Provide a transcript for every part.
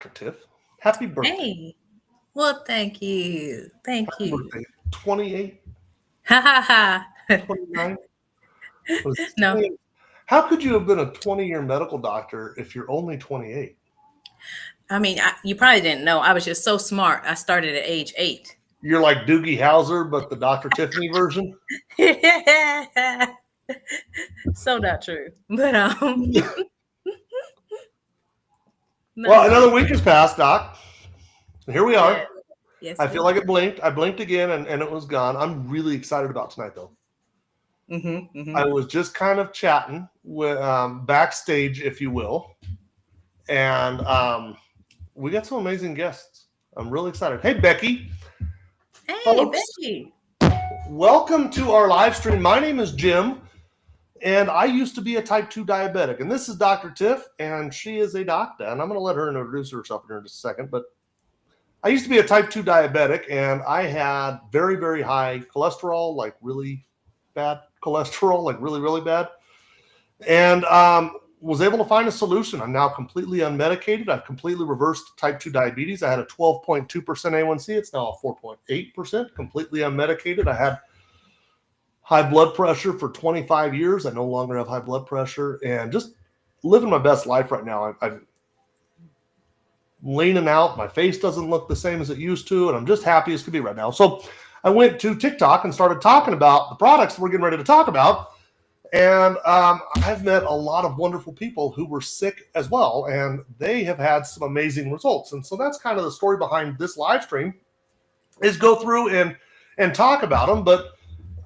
Tiff. Happy birthday. Hey, well, thank you. Thank Happy you. birthday. 28, Ha ha ha. 29? Was this No, 28? How could you have been a 20-year medical doctor if you're only 28? I mean, you probably didn't know. I was just so smart. I started at age 8. You're like Doogie Howser, but the Dr. Tiffany version? So not true. But Well, no. another week has passed, Doc. Here we Yeah. are. Yes, I it feel is. like it blinked. I blinked again and it was gone. I'm really excited about tonight, though. Mm-hmm. Mm-hmm. I was just kind of chatting with backstage, if you will, and we got some amazing guests. I'm really excited. Hey, Becky, Hey, folks, Becky. welcome to our live stream. My name is Jim, and I used to be a type 2 diabetic. And this is Dr. Tiff, and she is a doctor. And I'm going to let her introduce herself here in just a second. But I used to be a type 2 diabetic, and I had very, very high cholesterol, like really bad cholesterol, like really, really bad. And was able to find a solution. I'm now completely unmedicated. I've completely reversed type 2 diabetes. I had a 12.2% A1C. It's now a 4.8%, completely unmedicated. I had high blood pressure for 25 years. I no longer have high blood pressure and just living my best life right now. I'm leaning out. My face doesn't look the same as it used to, and I'm just happy as could be right now. So I went to TikTok and started talking about the products we're getting ready to talk about. And I've met a lot of wonderful people who were sick as well, and they have had some amazing results. And so that's kind of the story behind this live stream, is go through and talk about them. But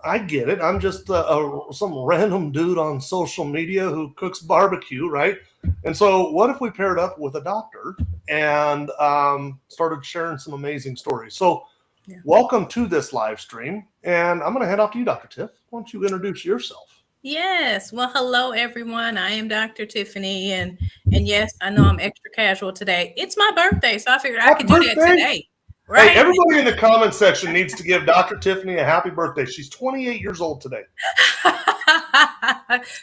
I get it. I'm just some random dude on social media who cooks barbecue, right? And so what if we paired up with a doctor and started sharing some amazing stories? So Yeah. welcome to this live stream. And I'm going to hand off to you, Dr. Tiff. Why don't you introduce yourself? Yes. Well, hello everyone. I am Dr. Tiffany, and yes, I know I'm extra casual today. It's my birthday, so I figured I Happy could do that birthday. today. Hey, Right? everybody in the comment section needs to give Dr. Tiffany a happy birthday. She's 28 years old today.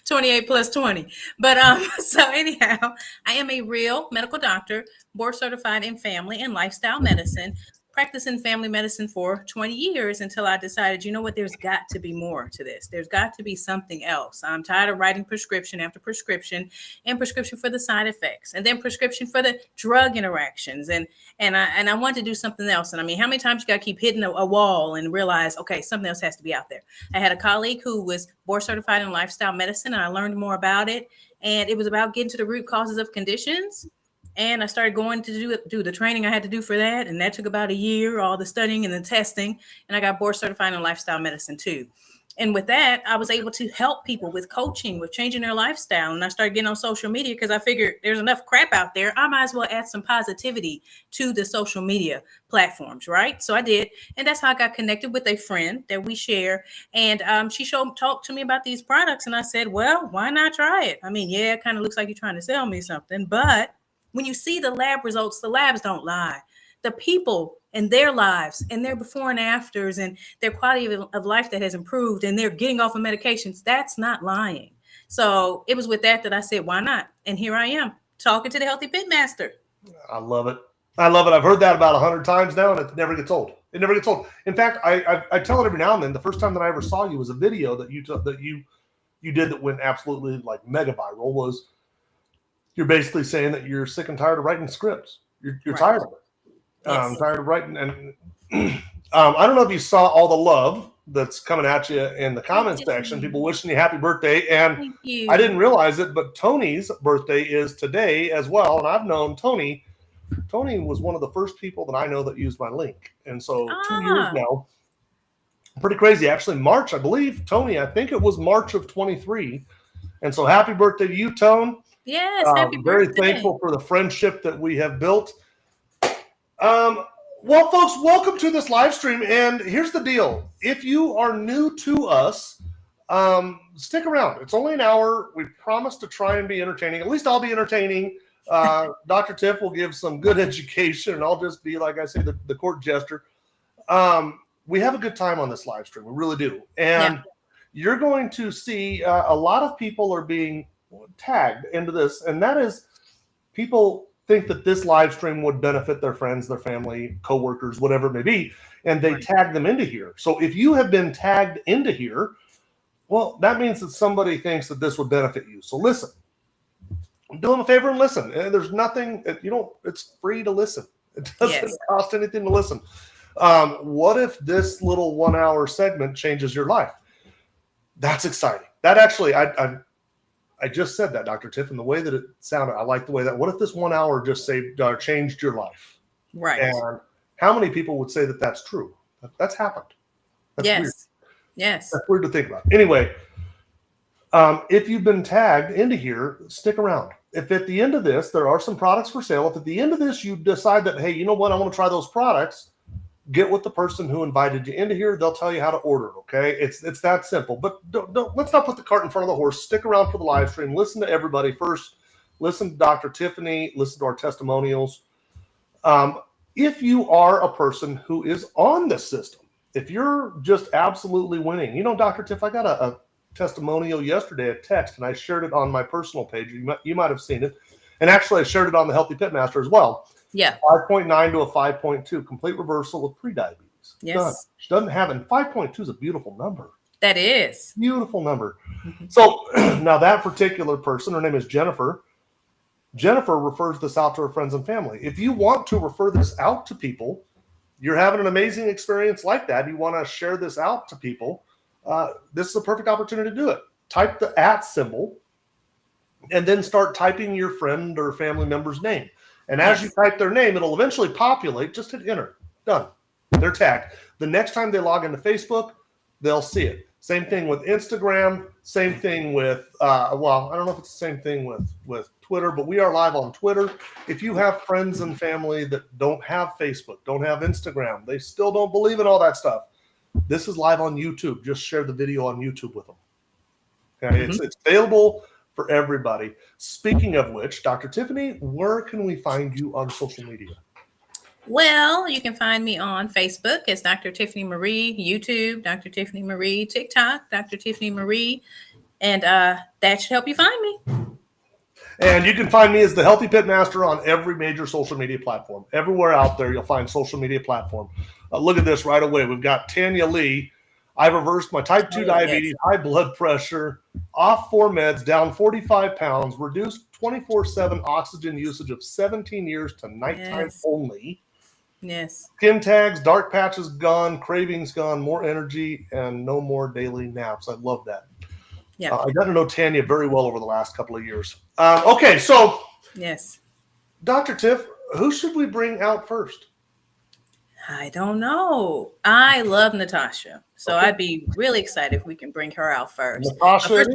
28 plus 20. But so anyhow, I am a real medical doctor, board certified in family and lifestyle medicine, practicing family medicine for 20 years until I decided, you know what, there's got to be more to this. There's got to be something else. I'm tired of writing prescription after prescription, and prescription for the side effects, and then prescription for the drug interactions, and I want to do something else. And I mean, how many times you got to keep hitting a wall and realize, okay, something else has to be out there. I had a colleague who was board certified in lifestyle medicine, and I learned more about it. And it was about getting to the root causes of conditions. And I started going to do the training I had to do for that. And that took about a year, all the studying and the testing. And I got board certified in lifestyle medicine too. And with that, I was able to help people with coaching, with changing their lifestyle. And I started getting on social media because I figured there's enough crap out there. I might as well add some positivity to the social media platforms, right? So I did. And that's how I got connected with a friend that we share. And she talked to me about these products. And I said, well, why not try it? I mean, yeah, it kind of looks like you're trying to sell me something. But when you see the lab results, the labs don't lie. The people and their lives and their before and afters and their quality of life that has improved, and they're getting off of medications, that's not lying. So it was with that I said, why not? And here I am talking to the healthy pit master. I love it. I love it. I've heard that about 100 times now, and it never gets old. It never gets old. In fact, I tell it every now and then. The first time that I ever saw you was a video that you did that went absolutely like mega viral. Was you're basically saying that you're sick and tired of writing scripts. You're Right. tired of it. Yes. Tired of writing. And I don't know if you saw all the love that's coming at you in the I comments section. did. People wishing you happy birthday. And Thank I didn't you. realize it, but Tony's birthday is today as well. And I've known Tony. Tony was one of the first people that I know that used my link. And so 2 years Ah, now. Pretty crazy. Actually, March, I believe, Tony, I think it was March of 23. And so happy birthday to you, Tone. yes. Happy Very birthday. thankful for the friendship that we have built. Um, well, folks, welcome to this live stream. And here's the deal. If you are new to us, stick around. It's only an hour. We promise to try and be entertaining. At least I'll be entertaining. Dr. Tiff will give some good education, and I'll just be, like I say, the court jester. We have a good time on this live stream. We really do. Yeah. And you're going to see a lot of people are being tagged into this, and that is people think that this live stream would benefit their friends, their family, coworkers, whatever it may be, and they Right. tag them into here. So if you have been tagged into here, well, that means that somebody thinks that this would benefit you. So listen, do them a favor and listen. There's nothing, it's free to listen. It doesn't Yes. cost anything to listen. What if this little 1 hour segment changes your life? That's exciting. That actually, I just said that, Dr. Tiff, and the way that it sounded, I like the way that, what if this 1 hour just changed your life? Right. And how many people would say that that's true? That's happened. That's Yes. weird. Yes. That's weird to think about. Anyway, if you've been tagged into here, stick around. If at the end of this, there are some products for sale, if at the end of this you decide that, hey, you know what, I want to try those products, get with the person who invited you into here. They'll tell you how to order it, okay? It's that simple. But let's not put the cart in front of the horse. Stick around for the live stream. Listen to everybody first. Listen to Dr. Tiffany. Listen to our testimonials. If you are a person who is on the system, if you're just absolutely winning, Dr. Tiff, I got a testimonial yesterday, a text, and I shared it on my personal page. You might have seen it. And actually, I shared it on the Healthy Pitmaster as well. Yeah. 5.9 to a 5.2, complete reversal of prediabetes. Yes. Done. She doesn't have it. 5.2 is a beautiful number. That is. Beautiful number. So now that particular person, her name is Jennifer. Jennifer refers this out to her friends and family. If you want to refer this out to people, you're having an amazing experience like that, you want to share this out to people, this is a perfect opportunity to do it. Type the @ symbol and then start typing your friend or family member's name. And as you type their name, it'll eventually populate. Just hit enter. Done. They're tagged. The next time they log into Facebook, they'll see it. Same thing with Instagram. Same thing with, I don't know if it's the same thing with Twitter, but we are live on Twitter. If you have friends and family that don't have Facebook, don't have Instagram, they still don't believe in all that stuff, this is live on YouTube. Just share the video on YouTube with them. Okay, it's available for everybody. Speaking of which, Dr. Tiffany, where can we find you on social media? Well, you can find me on Facebook as Dr. Tiffany Marie, YouTube, Dr. Tiffany Marie, TikTok, Dr. Tiffany Marie, and that should help you find me. And you can find me as the Healthy Pitmaster on every major social media platform. Everywhere out there, you'll find social media platform. Look at this right away. We've got Tanya Lee. I've reversed my type 2 diabetes, high blood pressure, off 4 meds, down 45 pounds, reduced 24/7 oxygen usage of 17 years to nighttime only. Yes. Skin tags, dark patches gone, cravings gone, more energy, and no more daily naps. I love that. Yeah. I got to know Tanya very well over the last couple of years. Okay, so yes, Dr. Tiff, who should we bring out first? I don't know. I love Natasha, so I'd be really excited if we can bring her out first. Natasha?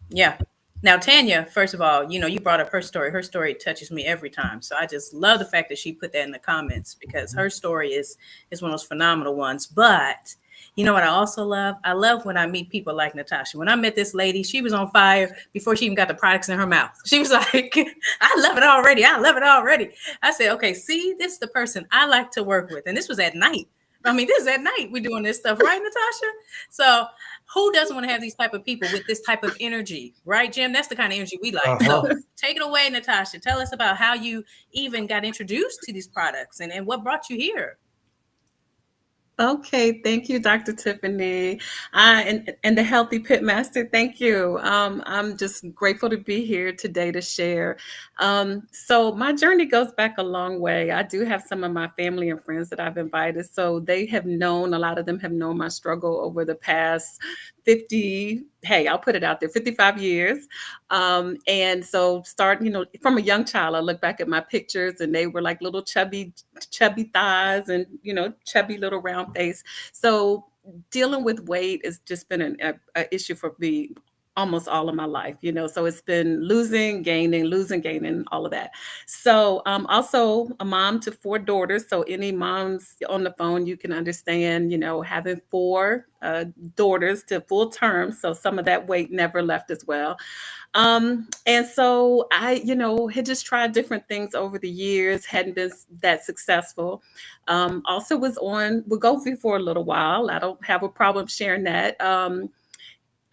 Yeah. Now, Tanya, first of all, you brought up her story. Her story touches me every time. So I just love the fact that she put that in the comments because her story is one of those phenomenal ones. But you know what I also love? I love when I meet people like Natasha. When I met this lady, she was on fire before she even got the products in her mouth. She was like, I love it already. I love it already. I said, okay, see, this is the person I like to work with. And this was at night. This is at night. We're doing this stuff, right, Natasha? So who doesn't want to have these type of people with this type of energy, right, Jim? That's the kind of energy we like. So take it away, Natasha. Tell us about how you even got introduced to these products and what brought you here. Okay, thank you, Dr. Tiffany, and the Healthy Pitmaster. Thank you. I'm just grateful to be here today to share. So my journey goes back a long way. I do have some of my family and friends that I've invited, so they have known. A lot of them have known my struggle over the past 50. Hey, I'll put it out there, 55 years. And so from a young child, I look back at my pictures and they were like little chubby thighs and, chubby little round face. So dealing with weight has just been an issue for me almost all of my life, so it's been losing, gaining, all of that. So also a mom to 4 daughters. So any moms on the phone, you can understand, having 4 daughters to full term. So some of that weight never left as well. And so I, had just tried different things over the years, hadn't been that successful. Also was on Wegovy for a little while. I don't have a problem sharing that.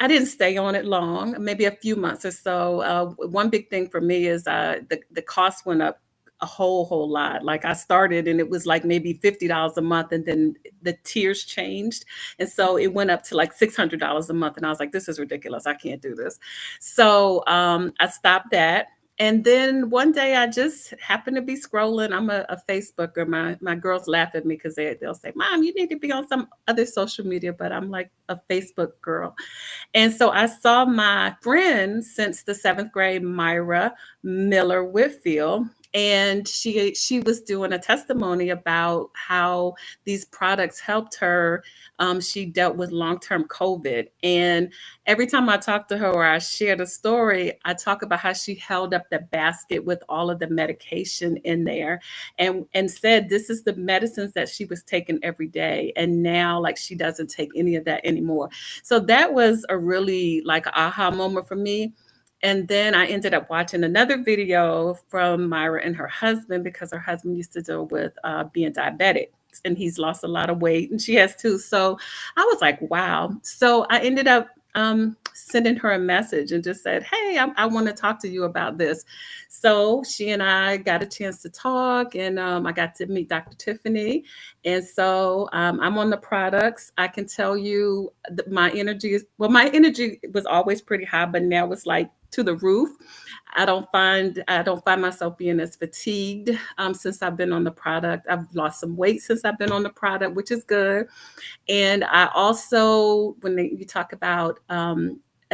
I didn't stay on it long, maybe a few months or so. One big thing for me is the cost went up a whole lot. Like I started and it was like maybe $50 a month, and then the tiers changed. And so it went up to like $600 a month. And I was like, this is ridiculous. I can't do this. So I stopped that. And then one day I just happened to be scrolling. I'm a Facebooker. My girls laugh at me because they'll say, Mom, you need to be on some other social media. But I'm like a Facebook girl. And so I saw my friend since the seventh grade, Myra Miller Whitfield, and she was doing a testimony about how these products helped her. She dealt with long-term COVID, and every time I talk to her or I share the story, I talk about how she held up the basket with all of the medication in there, and said this is the medicines that she was taking every day, and now like she doesn't take any of that anymore. So that was a really like aha moment for me. And then I ended up watching another video from Myra and her husband, because her husband used to deal with being diabetic, and he's lost a lot of weight, and she has too. So I was like, wow. So I ended up sending her a message and just said, hey, I want to talk to you about this. So she and I got a chance to talk, and I got to meet Dr. Tiffany. And so I'm on the products. I can tell you that my energy was always pretty high, but now it's like to the roof. I don't find myself being as fatigued since I've been on the product. I've lost some weight since I've been on the product, which is good. And I also, you talk about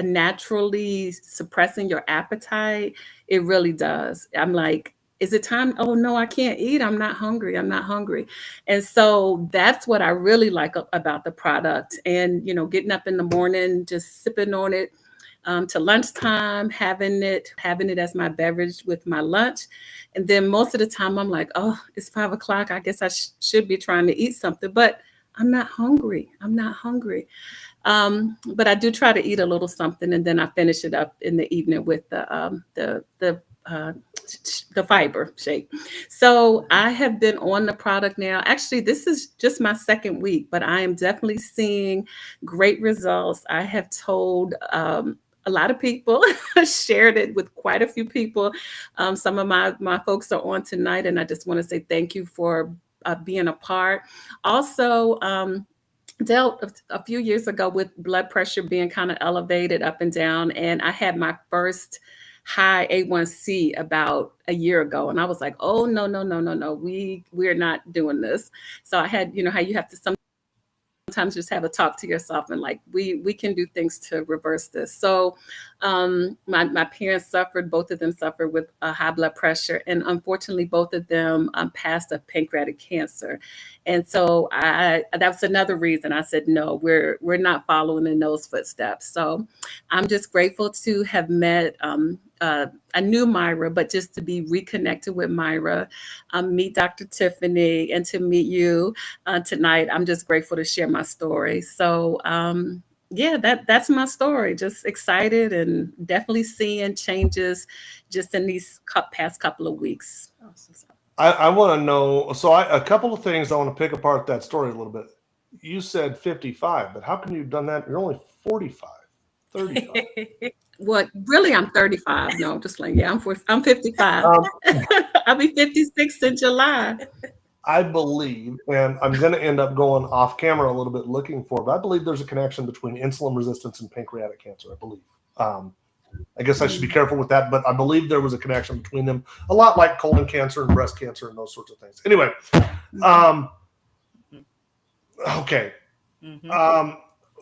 naturally suppressing your appetite, it really does. I'm like, is it time? Oh no, I can't eat. I'm not hungry. I'm not hungry. And so that's what I really like about the product. And, getting up in the morning, just sipping on it to lunchtime, having it as my beverage with my lunch. And then most of the time I'm like, oh, it's 5 o'clock. I guess I should be trying to eat something, but I'm not hungry. But I do try to eat a little something, and then I finish it up in the evening with the fiber shake. So I have been on the product now. Actually, this is just my second week, but I am definitely seeing great results. I have told a lot of people, shared it with quite a few people. Some of my folks are on tonight, and I just want to say thank you for being a part. Also, dealt a few years ago with blood pressure being kind of elevated up and down. And I had my first high A1C about a year ago. And I was like, oh, no, we're not doing this. So I had, how you have to sometimes just have a talk to yourself and like, we can do things to reverse this. So my parents both of them suffered with high blood pressure. And unfortunately, both of them passed of pancreatic cancer. And so that's another reason I said, no, we're not following in those footsteps. So I'm just grateful to have met I knew Myra, but just to be reconnected with Myra, meet Dr. Tiffany, and to meet you tonight. I'm just grateful to share my story. So yeah, that's my story. Just excited and definitely seeing changes just in these past couple of weeks. I want to know, a couple of things I want to pick apart that story a little bit. You said 55, but how come you've done that? You're only 45, 35. What? Really, I'm 35. No, I'm just like, yeah, I'm 55. I'll be 56 in July. I believe, and I'm going to end up going off camera a little bit looking for, but I believe there's a connection between insulin resistance and pancreatic cancer, I believe. I guess I should be careful with that, but I believe there was a connection between them, a lot like colon cancer and breast cancer and those sorts of things. Anyway, okay.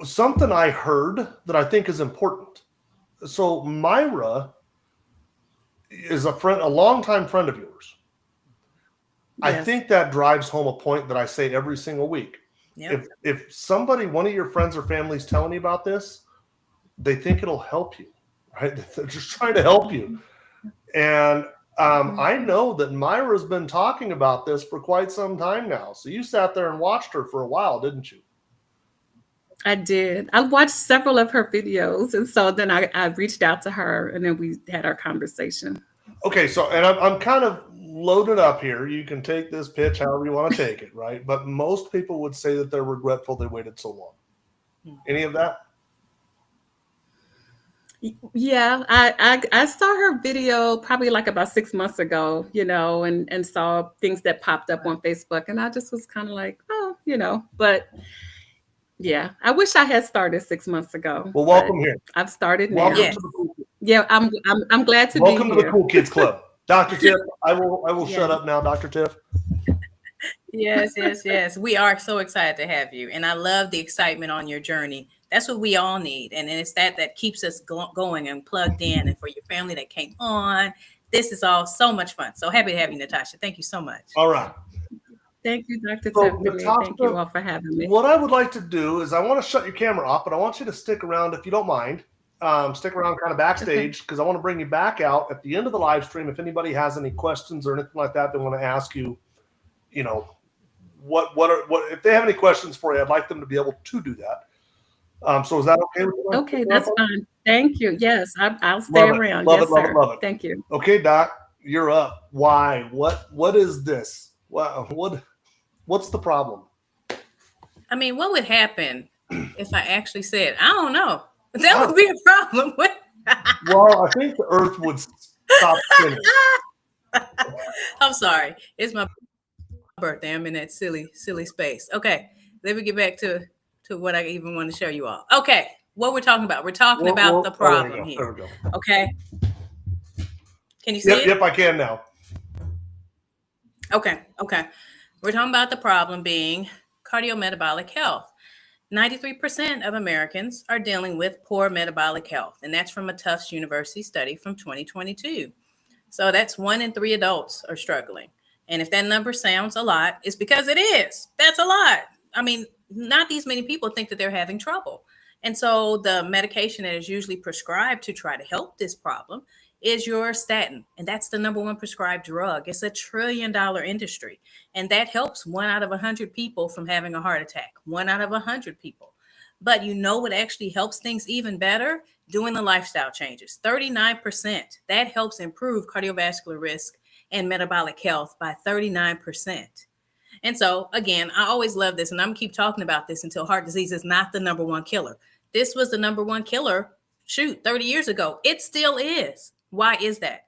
Something I heard that I think is important. So Myra is a longtime friend of yours. Yes. I think that drives home a point that I say every single week. Yep. If somebody, one of your friends or family is telling you about this, they think it'll help you, right? They're just trying to help you. And I know that Myra's been talking about this for quite some time now. So you sat there and watched her for a while, didn't you? I did. I watched several of her videos. And so then I reached out to her, and then we had our conversation. Okay. So, and I'm kind of loaded up here. You can take this pitch however you want to take it, right? But most people would say that they're regretful they waited so long. Any of that? Yeah, I saw her video probably like about 6 months ago, and saw things that popped up on Facebook, and I just was kind of like, oh, but yeah, I wish I had started 6 months ago, Well, but welcome here. I've started Welcome now. Yes. to the cool, Yeah, I'm glad to be welcome to the here. cool kids club. Dr. Tiff, I will Yeah. shut up now, Dr. Tiff. Yes, yes, yes. We are so excited to have you. And I love the excitement on your journey. That's what we all need. And it's that keeps us going and plugged in. And for your family that came on, this is all so much fun. So happy to have you, Natasha. Thank you so much. All right. Thank you, Dr. So, Tiffany. Thank you Natasha, all for having me. what I would like to do is I want to shut your camera off, but I want you to stick around if you don't mind. Stick around kind of backstage because I want to bring you back out at the end of the live stream. If anybody has any questions or anything like that, they want to ask you, what if they have any questions for you, I'd like them to be able to do that. So is that okay with you? Okay, that's fine. Thank you. Yes, I'll stay Love it. around. Love Yes, it, love it, sir. love it. Thank you. Okay, Doc, you're up. Why? What is this? What's the problem? I mean, what would happen if I actually said, I don't know? That would be a problem. Well, I think the earth would stop spinning. I'm sorry. It's my birthday. I'm in that silly space. Okay. Let me get back to what I even want to show you all. Okay. What we're talking about. We're talking about the problem here. There we go. Okay. Can you see it? Yep, I can now. Okay. We're talking about the problem being cardiometabolic health. 93% of Americans are dealing with poor metabolic health, and that's from a Tufts University study from 2022. So that's 1 in 3 adults are struggling. And if that number sounds a lot, it's because it is. That's a lot. I mean, not these many people think that they're having trouble. And so the medication that is usually prescribed to try to help this problem is your statin. And that's the number one prescribed drug. It's $1 trillion industry. And that helps 1 out of 100 people from having a heart attack, 1 out of 100 people. But you know what actually helps things even better? Doing the lifestyle changes. 39%. That helps improve cardiovascular risk and metabolic health by 39%. And so, again, I always love this, and I'm going to keep talking about this until heart disease is not the number one killer. This was the number one killer, 30 years ago. It still is. Why is that?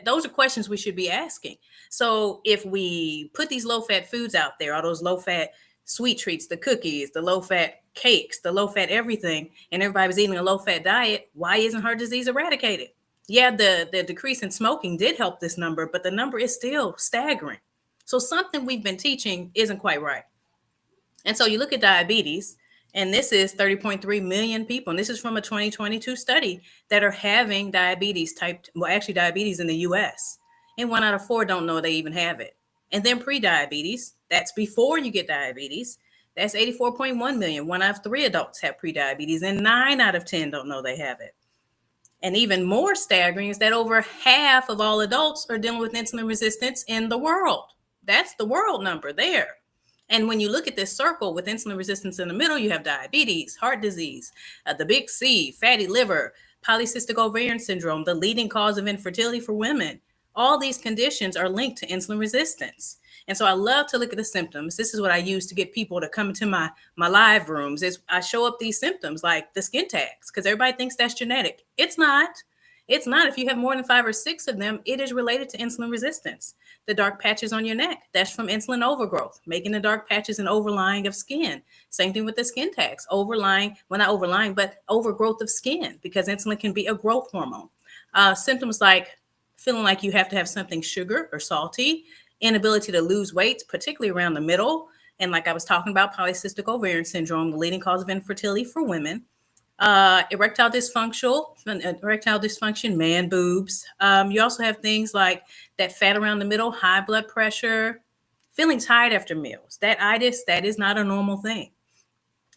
Those are questions we should be asking. So if we put these low-fat foods out there, all those low-fat sweet treats, the cookies, the low-fat cakes, the low-fat everything, and everybody was eating a low-fat diet, why isn't heart disease eradicated? Yeah, the decrease in smoking did help this number, but the number is still staggering. So something we've been teaching isn't quite right. And so you look at diabetes, and this is 30.3 million people. And this is from a 2022 study that are having diabetes diabetes in the US. And 1 out of 4 don't know they even have it. And then pre-diabetes, that's before you get diabetes. That's 84.1 million. 1 out of 3 adults have pre-diabetes, and 9 out of 10 don't know they have it. And even more staggering is that over half of all adults are dealing with insulin resistance in the world. That's the world number there. And when you look at this circle with insulin resistance in the middle, you have diabetes, heart disease, the big C, fatty liver, polycystic ovarian syndrome, the leading cause of infertility for women. All these conditions are linked to insulin resistance. And so I love to look at the symptoms. This is what I use to get people to come into my live rooms is I show up these symptoms like the skin tags, because everybody thinks that's genetic. It's not. It's not. If you have more than 5 or 6 of them, it is related to insulin resistance. The dark patches on your neck, that's from insulin overgrowth, making the dark patches an overlying of skin. Same thing with the skin tags, overgrowth of skin, because insulin can be a growth hormone. Symptoms like feeling like you have to have something sugar or salty, inability to lose weight, particularly around the middle. And like I was talking about, polycystic ovarian syndrome, the leading cause of infertility for women. Erectile dysfunction, man boobs. You also have things like that fat around the middle, high blood pressure, feeling tired after meals. That itis, that is not a normal thing.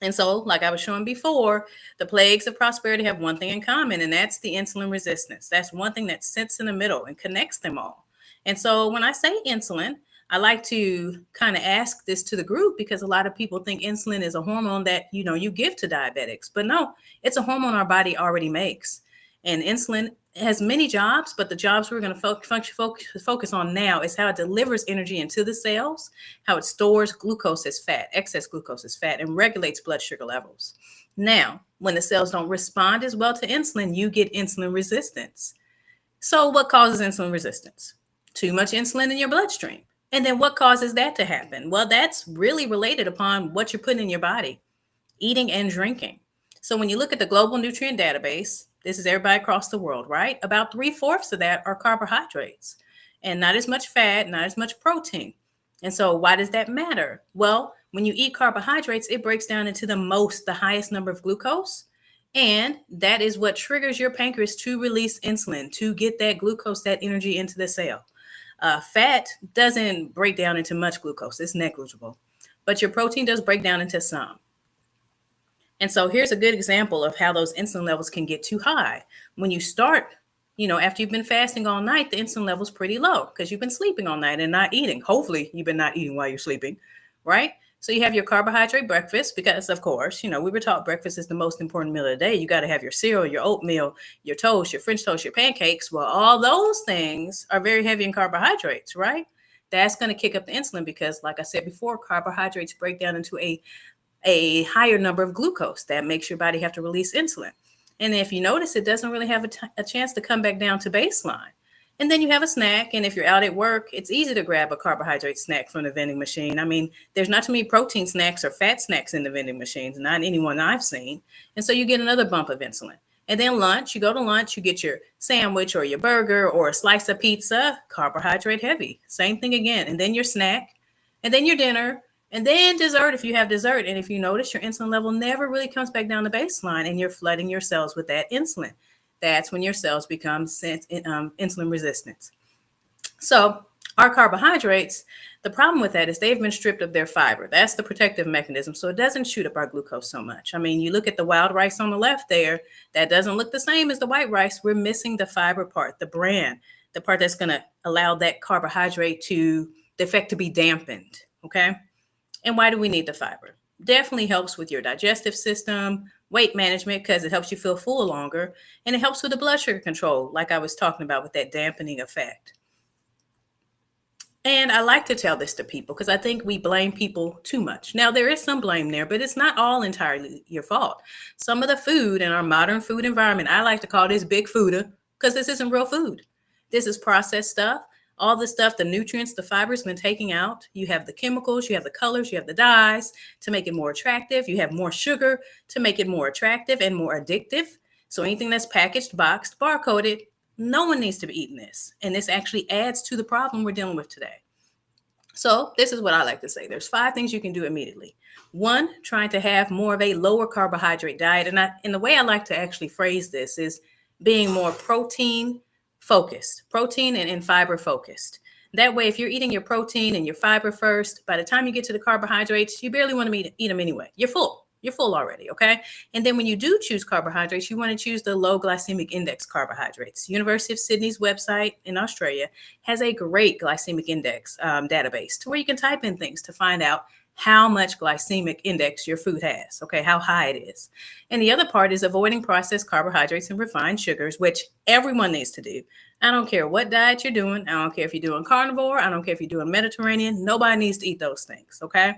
And so, like I was showing before, the plagues of prosperity have one thing in common, and that's the insulin resistance. That's one thing that sits in the middle and connects them all. And so when I say insulin, I like to kind of ask this to the group because a lot of people think insulin is a hormone that, you give to diabetics. But no, it's a hormone our body already makes. And insulin has many jobs, but the jobs we're going to focus on now is how it delivers energy into the cells, how it stores glucose as fat, excess glucose as fat, and regulates blood sugar levels. Now, when the cells don't respond as well to insulin, you get insulin resistance. So, what causes insulin resistance? Too much insulin in your bloodstream. And then what causes that to happen? Well, that's really related upon what you're putting in your body, eating and drinking. So, when you look at the global nutrient database, this is everybody across the world, right? About 3/4 of that are carbohydrates and not as much fat, not as much protein. And so, why does that matter? Well, when you eat carbohydrates, it breaks down into the highest number of glucose. And that is what triggers your pancreas to release insulin to get that glucose, that energy into the cell. Fat doesn't break down into much glucose, it's negligible, but your protein does break down into some. And so here's a good example of how those insulin levels can get too high. When you start, after you've been fasting all night, the insulin level's pretty low because you've been sleeping all night and not eating. Hopefully, you've been not eating while you're sleeping, right? So you have your carbohydrate breakfast because, of course, we were taught breakfast is the most important meal of the day. You got to have your cereal, your oatmeal, your toast, your French toast, your pancakes. Well, all those things are very heavy in carbohydrates, right? That's going to kick up the insulin because, like I said before, carbohydrates break down into a higher number of glucose. That makes your body have to release insulin. And if you notice, it doesn't really have a chance to come back down to baseline. And then you have a snack. And if you're out at work, it's easy to grab a carbohydrate snack from the vending machine. I mean, there's not too many protein snacks or fat snacks in the vending machines, not anyone I've seen. And so you get another bump of insulin. And then lunch, you go to lunch, you get your sandwich or your burger or a slice of pizza, carbohydrate heavy. Same thing again. And then your snack, and then your dinner, and then dessert if you have dessert. And if you notice, your insulin level never really comes back down to baseline and you're flooding your cells with that insulin. That's when your cells become insulin resistant. So our carbohydrates, the problem with that is they've been stripped of their fiber. That's the protective mechanism. So it doesn't shoot up our glucose so much. I mean, you look at the wild rice on the left there, that doesn't look the same as the white rice. We're missing the fiber part, the bran, the part that's going to allow that carbohydrate the effect to be dampened. Okay. And why do we need the fiber? Definitely helps with your digestive system, weight management, because it helps you feel full longer, and it helps with the blood sugar control, like I was talking about with that dampening effect. And I like to tell this to people because I think we blame people too much. Now, there is some blame there, but it's not all entirely your fault. Some of the food in our modern food environment, I like to call this big fooder because this isn't real food. This is processed stuff. All the stuff, the nutrients, the fibers been taken out. You have the chemicals, you have the colors, you have the dyes to make it more attractive. You have more sugar to make it more attractive and more addictive. So anything that's packaged, boxed, barcoded, no one needs to be eating this. And this actually adds to the problem we're dealing with today. So this is what I like to say. There's 5 things you can do immediately. 1, trying to have more of a lower carbohydrate diet. And the way I like to actually phrase this is being more protein focused, protein and fiber focused. That way, if you're eating your protein and your fiber first, by the time you get to the carbohydrates, you barely want to eat them anyway. You're full. You're full already, okay? And then when you do choose carbohydrates, you want to choose the low glycemic index carbohydrates. University of Sydney's website in Australia has a great glycemic index database to where you can type in things to find out how much glycemic index your food has, okay, how high it is. And the other part is avoiding processed carbohydrates and refined sugars, which everyone needs to do. I don't care what diet you're doing. I don't care if you're doing carnivore. I don't care if you're doing Mediterranean. Nobody needs to eat those things, okay?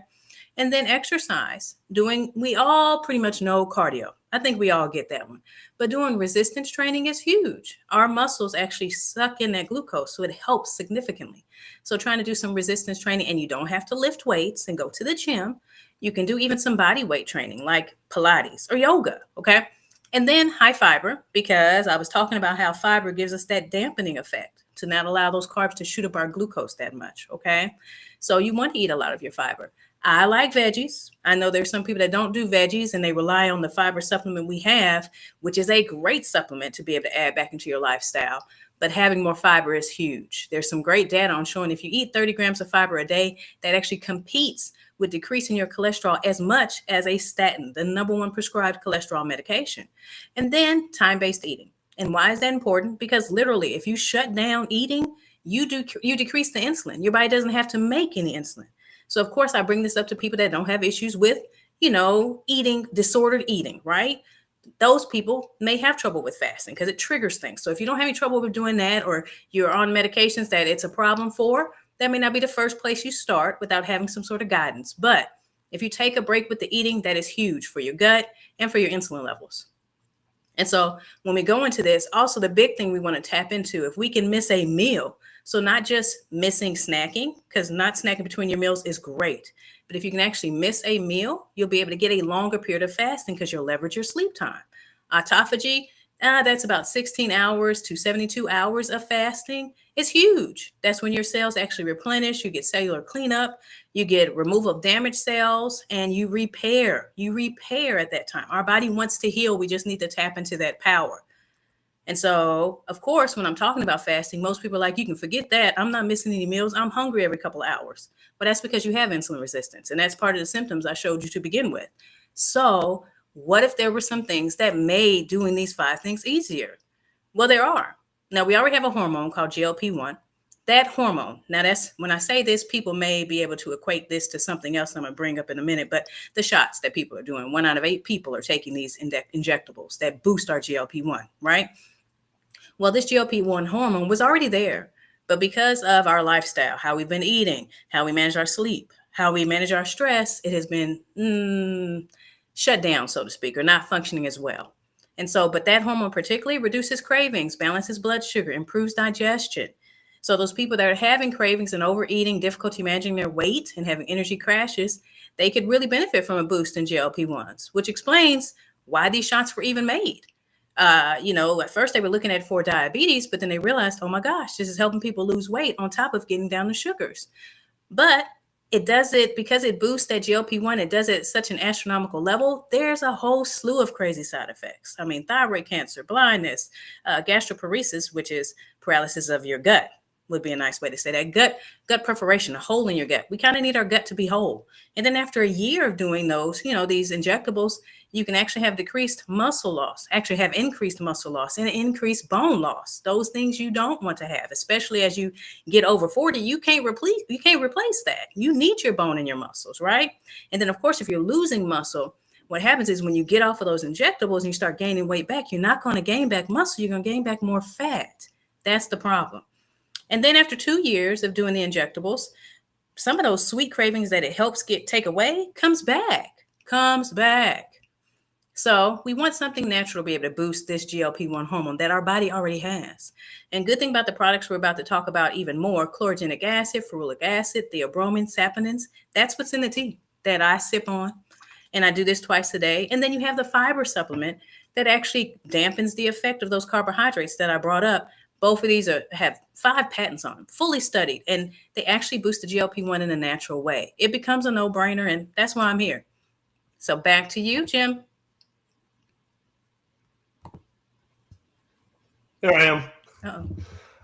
And then exercise. We all pretty much know cardio. I think we all get that one. But doing resistance training is huge. Our muscles actually suck in that glucose, so it helps significantly. So trying to do some resistance training, and you don't have to lift weights and go to the gym. You can do even some body weight training like Pilates or yoga, okay? And then high fiber, because I was talking about how fiber gives us that dampening effect to not allow those carbs to shoot up our glucose that much, okay? So you want to eat a lot of your fiber. I like veggies. I know there's some people that don't do veggies and they rely on the fiber supplement we have, which is a great supplement to be able to add back into your lifestyle. But having more fiber is huge. There's some great data on showing if you eat 30 grams of fiber a day, that actually competes with decreasing your cholesterol as much as a statin, the number 1 prescribed cholesterol medication. And then time-based eating. And why is that important? Because literally, if you shut down eating, you decrease the insulin. Your body doesn't have to make any insulin. So of course, I bring this up to people that don't have issues with, disordered eating, right? Those people may have trouble with fasting because it triggers things. So if you don't have any trouble with doing that, or you're on medications that it's a problem for, that may not be the first place you start without having some sort of guidance. But If you take a break with the eating, that is huge for your gut and for your insulin levels. And so when we go into this, also the big thing we want to tap into, if we can miss a meal, so not just missing snacking, because not snacking between your meals is great. But if you can actually miss a meal, you'll be able to get a longer period of fasting because you'll leverage your sleep time. Autophagy, that's about 16 hours to 72 hours of fasting. It's huge. That's when your cells actually replenish, you get cellular cleanup, you get removal of damaged cells, and you repair. You repair at that time. Our body wants to heal. We just need to tap into that power. And so, of course, when I'm talking about fasting, most people are like, you can forget that. I'm not missing any meals. I'm hungry every couple of hours. But that's because you have insulin resistance. And that's part of the symptoms I showed you to begin with. So what if there were some things that made doing these 5 things easier? Well, there are. Now, we already have a hormone called GLP-1. That hormone, now that's when I say this, people may be able to equate this to something else I'm going to bring up in a minute, but the shots that people are doing, 1 out of 8 people are taking these injectables that boost our GLP-1, right? Well, this GLP-1 hormone was already there, but because of our lifestyle, how we've been eating, how we manage our sleep, how we manage our stress, it has been shut down, so to speak, or not functioning as well. And so, but that hormone particularly reduces cravings, balances blood sugar, improves digestion. So those people that are having cravings and overeating, difficulty managing their weight, and having energy crashes, they could really benefit from a boost in GLP-1s, which explains why these shots were even made. At first they were looking at it for diabetes, but then they realized, oh my gosh, this is helping people lose weight on top of getting down the sugars. But it does it because it boosts that GLP-1. It does it at such an astronomical level. There's a whole slew of crazy side effects. I mean, thyroid cancer, blindness, gastroparesis, which is paralysis of your gut, would be a nice way to say that. Gut perforation, a hole in your gut. We kind of need our gut to be whole. And then after a year of doing those, these injectables, you can actually have decreased muscle loss, actually have increased muscle loss and increased bone loss. Those things you don't want to have, especially as you get over 40, you can't replace that. You need your bone and your muscles, right? And then of course, if you're losing muscle, what happens is when you get off of those injectables and you start gaining weight back, you're not going to gain back muscle. You're going to gain back more fat. That's the problem. And then after 2 years of doing the injectables, some of those sweet cravings that it helps take away comes back. So we want something natural to be able to boost this GLP-1 hormone that our body already has. And good thing about the products we're about to talk about even more, chlorogenic acid, ferulic acid, theobromine, saponins, that's what's in the tea that I sip on. And I do this twice a day. And then you have the fiber supplement that actually dampens the effect of those carbohydrates that I brought up. Both of these have 5 patents on them, fully studied, and they actually boost the GLP-1 in a natural way. It becomes a no-brainer, and that's why I'm here. So back to you, Jim. Here I am. Uh-oh.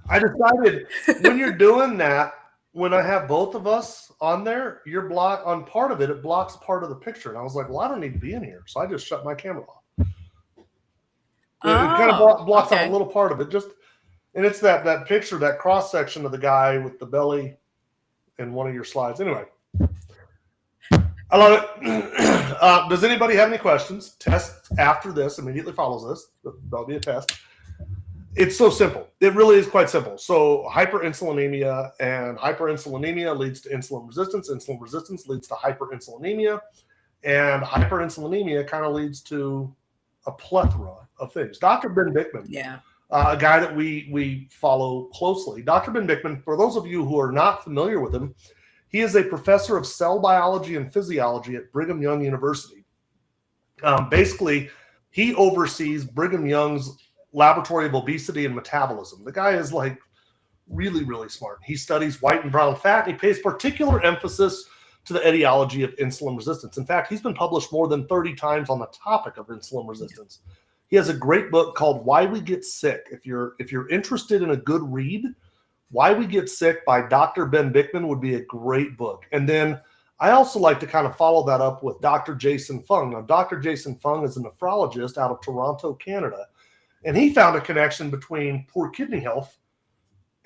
I decided when you're doing that, when I have both of us on there, you're on part of it, it blocks part of the picture. And I was like, well, I don't need to be in here. So I just shut my camera off. It kind of blocks out a little part of it. And it's that picture, that cross section of the guy with the belly in one of your slides. Anyway, I love it. Does anybody have any questions? Test after this immediately follows this. There'll be a test. It's so simple. It really is quite simple. So hyperinsulinemia, and hyperinsulinemia leads to insulin resistance. Insulin resistance leads to hyperinsulinemia, and hyperinsulinemia kind of leads to a plethora of things. Dr. Ben Bikman, a guy that we follow closely. Dr. Ben Bikman, for those of you who are not familiar with him, he is a professor of cell biology and physiology at Brigham Young University. Basically, he oversees Brigham Young's laboratory of obesity and metabolism. The guy is like really, really smart. He studies white and brown fat, and he pays particular emphasis to the etiology of insulin resistance. In fact, he's been published more than 30 times on the topic of insulin resistance. He has a great book called Why We Get Sick. If you're interested in a good read, Why We Get Sick by Dr. Ben Bikman would be a great book. And then I also like to kind of follow that up with Dr. Jason Fung. Now, Dr. Jason Fung is a nephrologist out of Toronto, Canada. And he found a connection between poor kidney health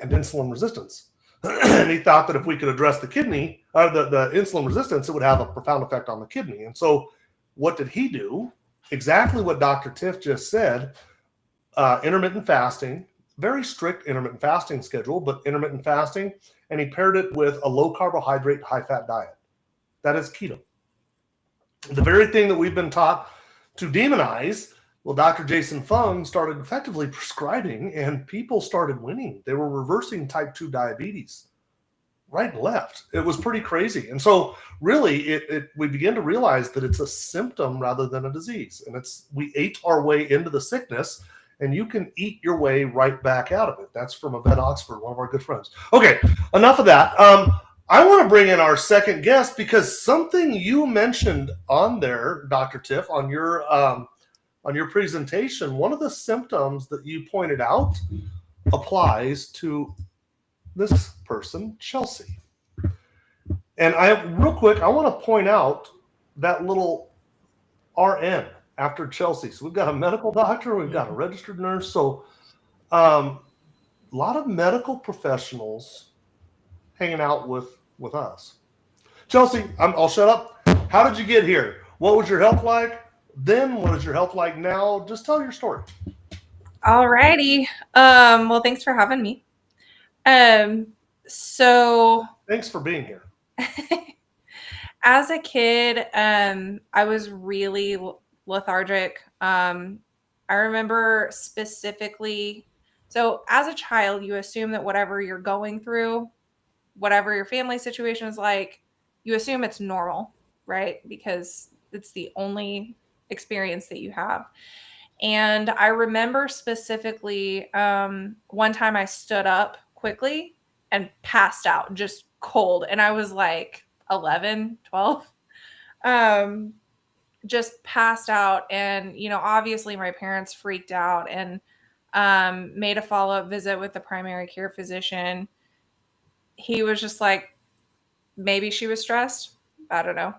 and insulin resistance. And he thought that if we could address the kidney, the insulin resistance, it would have a profound effect on the kidney. And so what did he do? Exactly what Dr. Tiff just said, intermittent fasting, very strict intermittent fasting schedule, but intermittent fasting, and he paired it with a low carbohydrate, high fat diet. That is keto. The very thing that we've been taught to demonize, well, Dr. Jason Fung started effectively prescribing, and people started winning. They were reversing type 2 diabetes right and left. It was pretty crazy. And so really we begin to realize that it's a symptom rather than a disease. And we ate our way into the sickness, and you can eat your way right back out of it. That's from Yvette Oxford, one of our good friends. Okay, enough of that. I want to bring in our second guest because something you mentioned on there, Dr. Tiff, on your presentation, one of the symptoms that you pointed out applies to this person, Chelsea. And real quick, I want to point out that little RN after Chelsea. So we've got a medical doctor, we've got a registered nurse. So a lot of medical professionals hanging out with us. Chelsea, I'll shut up. How did you get here? What was your health like then? What is your health like now? Just tell your story. Alrighty. Well, thanks for having me. So Thanks for being here. as a kid, I was really lethargic. I remember specifically, so as a child, you assume that whatever you're going through, whatever your family situation is like, you assume it's normal, right? Because it's the only experience that you have. And I remember specifically one time I stood up quickly and passed out, just cold. And I was like 11, 12. Just passed out. And, obviously my parents freaked out and made a follow-up visit with the primary care physician. He was just like, maybe she was stressed. I don't know.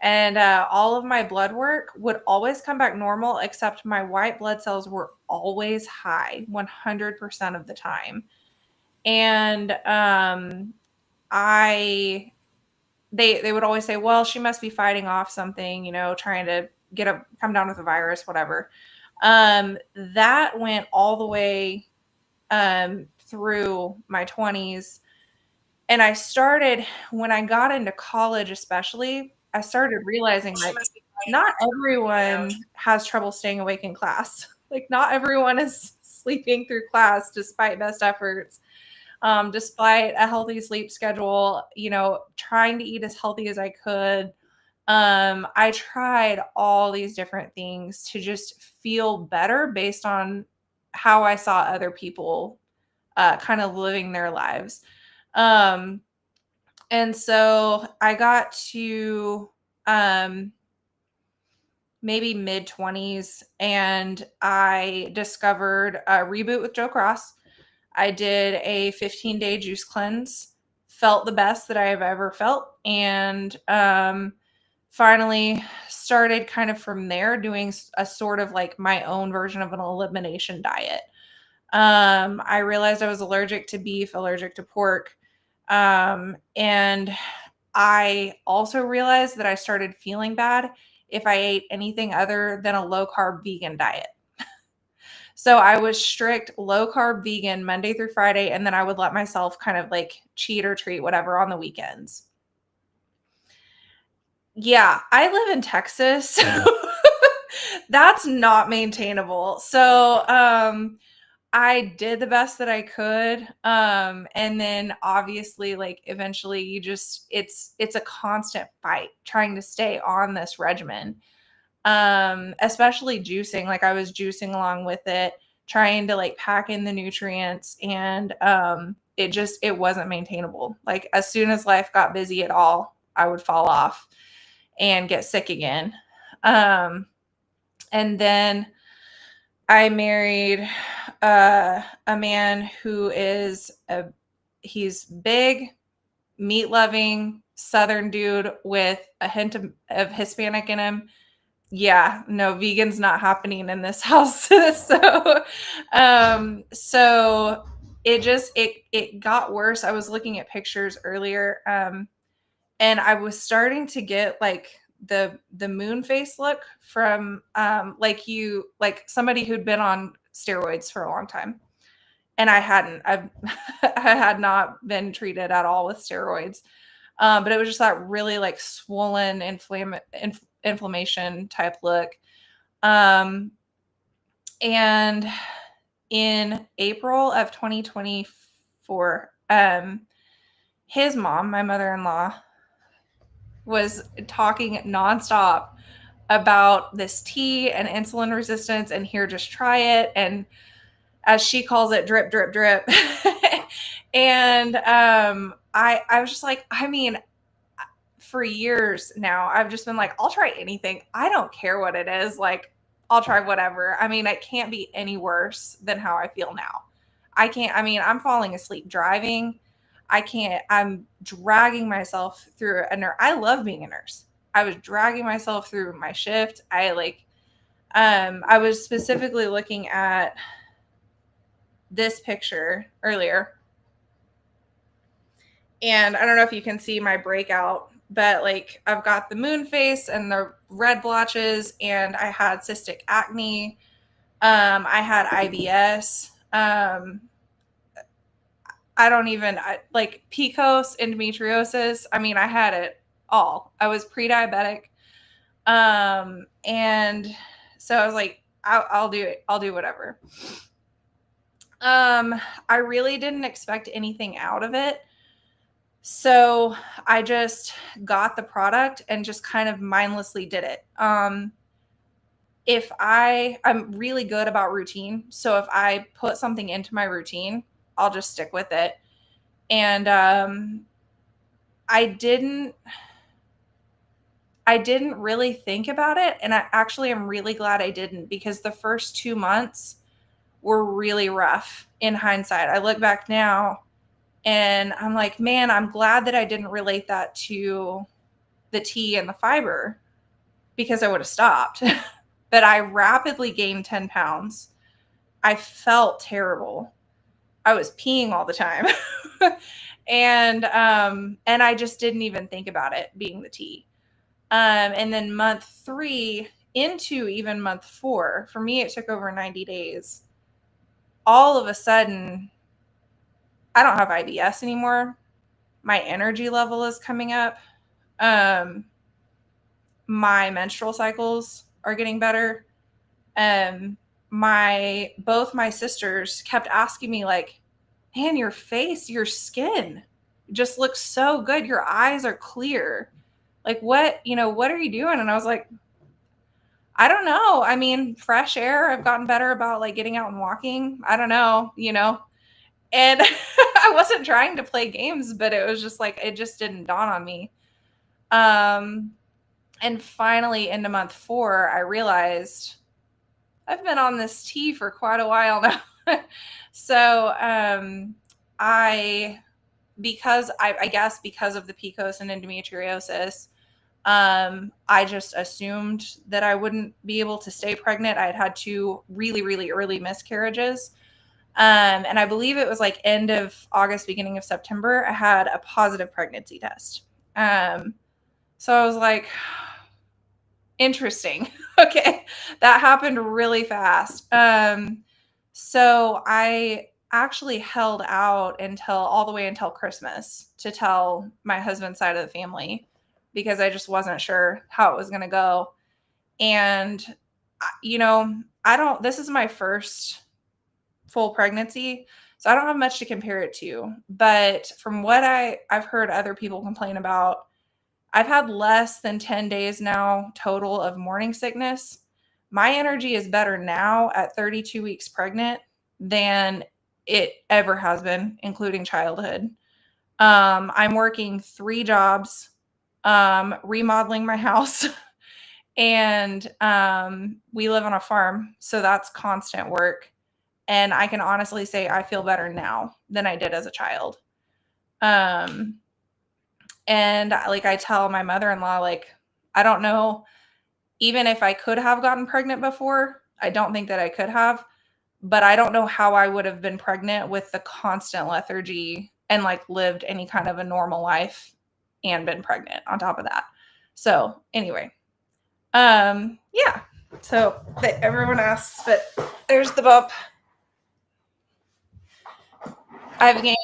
And all of my blood work would always come back normal, except my white blood cells were always high 100% of the time. And they would always say, well, she must be fighting off something, trying to come down with a virus, whatever. That went all the way through my 20s. And I started, when I got into college especially, I started realizing like not everyone has trouble staying awake in class. Like not everyone is sleeping through class despite best efforts, despite a healthy sleep schedule, trying to eat as healthy as I could. I tried all these different things to just feel better based on how I saw other people kind of living their lives. And so I got to maybe mid-20s and I discovered Reboot with Joe Cross. I did a 15-day juice cleanse, felt the best that I have ever felt, and finally started kind of from there doing a sort of like my own version of an elimination diet. I realized I was allergic to beef, allergic to pork. And I also realized that I started feeling bad if I ate anything other than a low carb vegan diet. So I was strict low carb vegan Monday through Friday. And then I would let myself kind of like cheat or treat whatever on the weekends. Yeah, I live in Texas. That's not maintainable. So, I did the best that I could. And then obviously like eventually it's a constant fight trying to stay on this regimen. Especially juicing, like I was juicing along with it, trying to like pack in the nutrients and, it wasn't maintainable. Like as soon as life got busy at all, I would fall off and get sick again. And then I married a man who he's big, meat-loving, Southern dude with a hint of Hispanic in him. Yeah, no, vegan's not happening in this house. So it got worse. I was looking at pictures earlier, and I was starting to get like the moon face look from like somebody who'd been on steroids for a long time. And I had not been treated at all with steroids. But it was just that really like swollen inflammation type look. And in April of 2024, his mom, my mother-in-law, was talking nonstop about this tea and insulin resistance, and here, just try it. And as she calls it, drip, drip, drip. And I was just like, I mean, for years now, I've just been like, I'll try anything. I don't care what it is. Like, I'll try whatever. I mean, it can't be any worse than how I feel now. I'm falling asleep driving. I'm dragging myself through a nurse. I love being a nurse. I was dragging myself through my shift. I was specifically looking at this picture earlier. And I don't know if you can see my breakout, but like I've got the moon face and the red blotches, and I had cystic acne. I had IBS. Like PCOS, endometriosis. I mean, I had it all. I was pre-diabetic. And so I was like, I'll do it. I'll do whatever. I really didn't expect anything out of it. So I just got the product and just kind of mindlessly did it. I'm really good about routine. So if I put something into my routine, I'll just stick with it. And I didn't really think about it. And I actually am really glad I didn't, because the first 2 months were really rough in hindsight. I look back now and I'm like, man, I'm glad that I didn't relate that to the tea and the fiber, because I would have stopped. But I rapidly gained 10 pounds. I felt terrible. I was peeing all the time. And I just didn't even think about it being the tea. And then month 3 into even month 4, for me, it took over 90 days. All of a sudden, I don't have IBS anymore. My energy level is coming up. My menstrual cycles are getting better. Both my sisters kept asking me, like, man, your face, your skin just looks so good. Your eyes are clear. Like, what are you doing? And I was like, I don't know. I mean, fresh air. I've gotten better about like getting out and walking. I don't know, and I wasn't trying to play games, but it was just like, it just didn't dawn on me. And finally into month 4, I realized I've been on this tea for quite a while now. So, I guess because of the PCOS and endometriosis, I just assumed that I wouldn't be able to stay pregnant. I had 2 really, really early miscarriages. And I believe it was like end of August, beginning of September, I had a positive pregnancy test. So I was like, interesting. Okay. That happened really fast. So I actually held out all the way until Christmas to tell my husband's side of the family, because I just wasn't sure how it was going to go. And, this is my first full pregnancy, so I don't have much to compare it to. But from what I've heard other people complain about, I've had less than 10 days now total of morning sickness. My energy is better now at 32 weeks pregnant than it ever has been, including childhood. I'm working 3 jobs, remodeling my house, and we live on a farm, so that's constant work. And I can honestly say I feel better now than I did as a child. And like I tell my mother-in-law, like, I don't know, even if I could have gotten pregnant before, I don't think that I could have, but I don't know how I would have been pregnant with the constant lethargy and like lived any kind of a normal life and been pregnant on top of that. So anyway, yeah. So everyone asks, but there's the bump. I've gained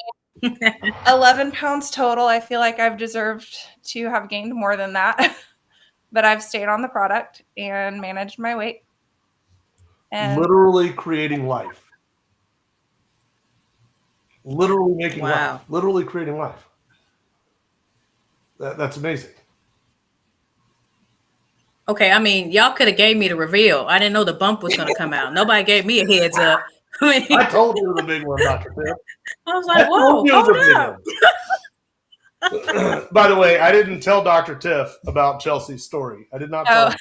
11 pounds total. I feel like I've deserved to have gained more than that. but I've stayed on the product and managed my weight. And Literally creating life. Literally making Wow. life. Literally creating life. That's amazing. Okay, I mean, y'all could have gave me the reveal. I didn't know the bump was going to come out. Nobody gave me a heads up. I I told you it was a big one, Dr. Tiff. was I like, told whoa, you it was hold a big up. one. By the way, I didn't tell Dr. Tiff about Chelsea's story. I did not tell.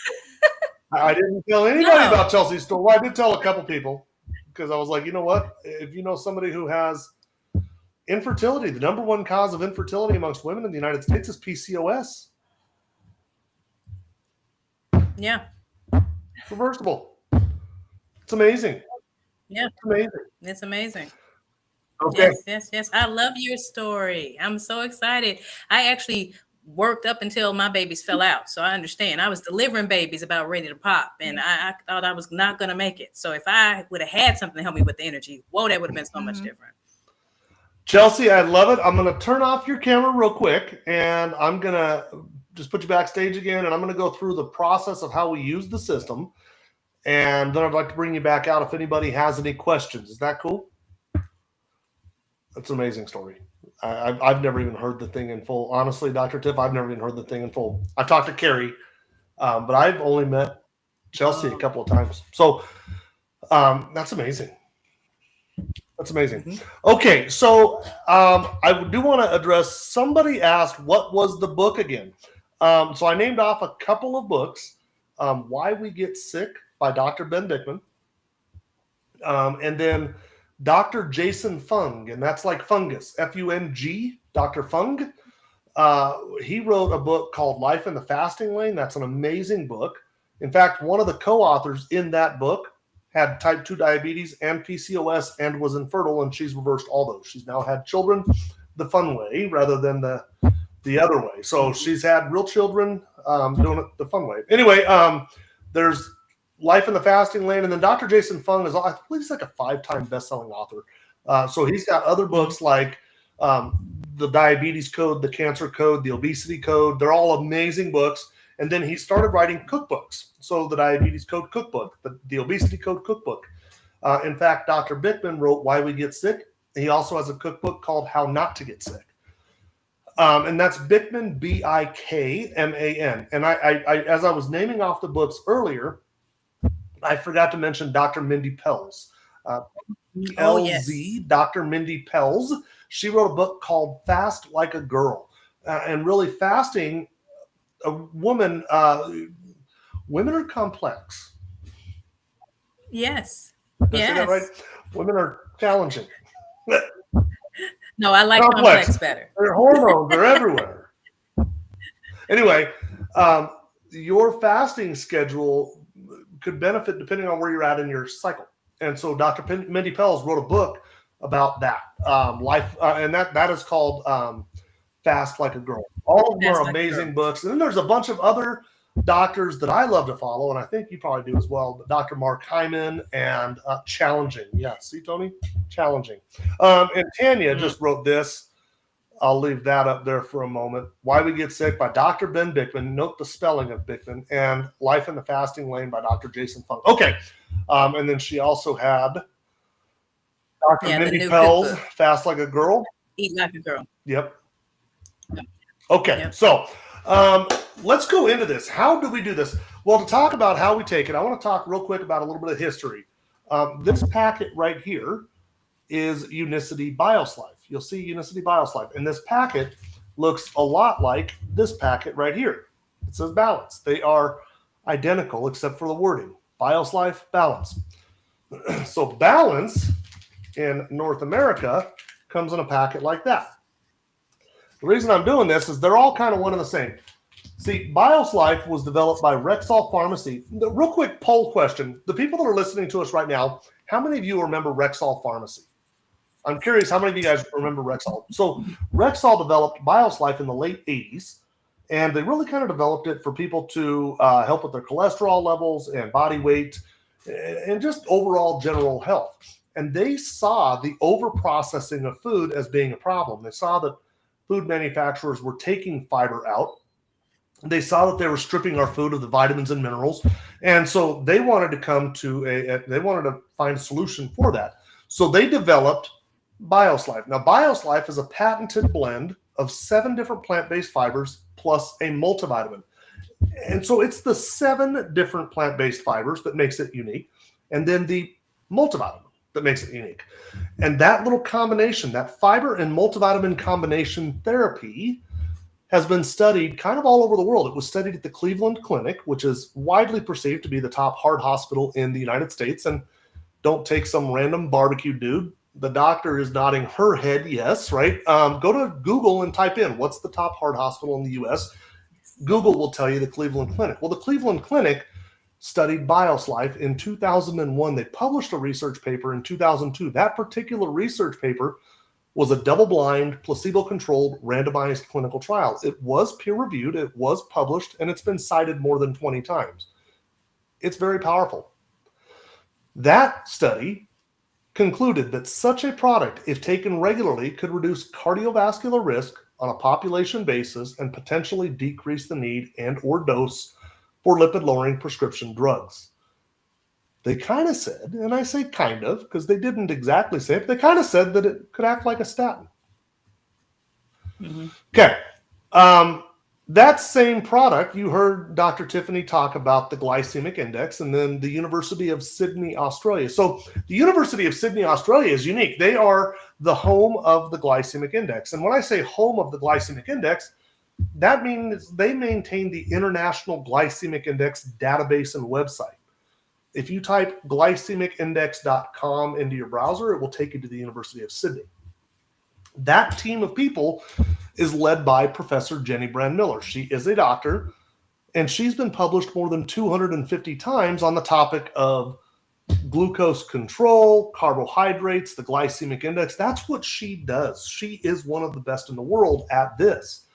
I didn't tell anybody No. about Chelsea's story. Well, I did tell a couple people because I was like, you know what? If you know somebody who has infertility, the number one cause of infertility amongst women in the United States is PCOS. Yeah, It's reversible. It's amazing. yeah, It's amazing. it's amazing. Okay. Yes. I love your story. I'm so excited. I actually worked up until my babies fell out. So I understand. I was delivering babies about ready to pop, and I thought I was not going to make it. So if I would have had something to help me with the energy, whoa, that would have been so much different. Chelsea, I love it. I'm going to turn off your camera real quick, and I'm going to just put you backstage again, and I'm going to go through the process of how we use the system. And then I'd like to bring you back out if anybody has any questions. Is that cool? That's an amazing story. I've never even heard the thing in full. Honestly, Dr. Tiff, I've never even heard the thing in full. I've talked to Carrie, but I've only met Chelsea a couple of times. So that's amazing. That's amazing. Okay, so I do want to address, somebody asked, what was the book again? So I named off a couple of books. Why We Get Sick by Dr. Ben Bickman. And then Dr. Jason Fung, and that's like fungus, F-U-N-G, Dr. Fung. He wrote a book called Life in the Fasting Lane. That's an amazing book. In fact, one of the co-authors in that book had type 2 diabetes and PCOS and was infertile, and she's reversed all those. She's now had children the fun way rather than the other way. So she's had real children doing it the fun way. Anyway, there's Life in the Fasting Lane, and then Dr. Jason Fung is, I believe he's like a 5-time best-selling author. So he's got other books like the Diabetes Code, the Cancer Code, the Obesity Code. They're all amazing books. And then he started writing cookbooks. So the Diabetes Code cookbook, the Obesity Code cookbook. In fact, Dr. Bickman wrote Why We Get Sick. He also has a cookbook called How Not to Get Sick. And that's Bickman, B-I-K-M-A-N. And I as I was naming off the books earlier, I forgot to mention Dr. Mindy Pelz. P-L-Z, Dr. Mindy Pelz. She wrote a book called Fast Like a Girl. And really fasting, women are complex. Yes. Did I say that right? Women are challenging. No, I like complex better. Their hormones are everywhere. Anyway, your fasting schedule could benefit depending on where you're at in your cycle. And so Dr. Mindy Pelz wrote a book about that. And that is called Fast Like a Girl. All of them are amazing books. And then there's a bunch of other doctors that I love to follow, and I think you probably do as well. But Dr. Mark Hyman and Challenging. Yeah, see, Tony? Challenging. And Tanya just wrote this. I'll leave that up there for a moment. Why We Get Sick by Dr. Ben Bickman. Note the spelling of Bickman. And Life in the Fasting Lane by Dr. Jason Fung. Okay. And then she also had Dr. Mindy Pelz, Fast Like a Girl. Eat Like a Girl. Yep. Okay. So let's go into this. How do we do this? Well, to talk about how we take it, I want to talk real quick about a little bit of history. This packet right here is Unicity BioSlife. You'll see Unicity BioSlife. And this packet looks a lot like this packet right here. It says Balance. They are identical except for the wording. BioSlife, Balance. So Balance in North America comes in a packet like that. The reason I'm doing this is they're all kind of one and the same. See, BioSlife was developed by Rexall Pharmacy. The real quick poll question. The people that are listening to us right now, how many of you remember Rexall Pharmacy? I'm curious how many of you guys remember Rexall. So Rexall developed BioSlife in the late 80s, and they really kind of developed it for people to help with their cholesterol levels and body weight and just overall general health. And they saw the overprocessing of food as being a problem. They saw that food manufacturers were taking fiber out They saw that they were stripping our food of the vitamins and minerals, and so they wanted they wanted to find a solution for that. So they developed BioSlife. Now, BioSlife is a patented blend of 7 different plant-based fibers plus a multivitamin. And so it's the 7 different plant-based fibers that makes it unique, and then the multivitamin that makes it unique. And that little combination, that fiber and multivitamin combination therapy, has been studied kind of all over the world. It was studied at the Cleveland Clinic, which is widely perceived to be the top heart hospital in the United States. And don't take some random barbecue dude. The doctor is nodding her head yes, right? Go to Google and type in what's the top heart hospital in the U.S. Google will tell you the Cleveland Clinic. Well, the Cleveland Clinic studied BioSlife in 2001. They published a research paper in 2002. That particular research paper was a double-blind, placebo-controlled, randomized clinical trial. It was peer-reviewed, it was published, and it's been cited more than 20 times. It's very powerful. That study concluded that such a product, if taken regularly, could reduce cardiovascular risk on a population basis and potentially decrease the need and or dose for lipid-lowering prescription drugs. They kind of said, and I say kind of because they didn't exactly say it, but they kind of said that it could act like a statin. Okay. That same product, you heard Dr. Tiffany talk about the glycemic index, and then the University of Sydney, Australia. So the University of Sydney, Australia is unique. They are the home of the glycemic index. And when I say home of the glycemic index, that means they maintain the International Glycemic Index database and website. If you type glycemicindex.com into your browser, it will take you to the University of Sydney. That team of people is led by Professor Jenny Brand Miller. She is a doctor, and she's been published more than 250 times on the topic of glucose control, carbohydrates, the glycemic index. That's what she does. She is one of the best in the world at this.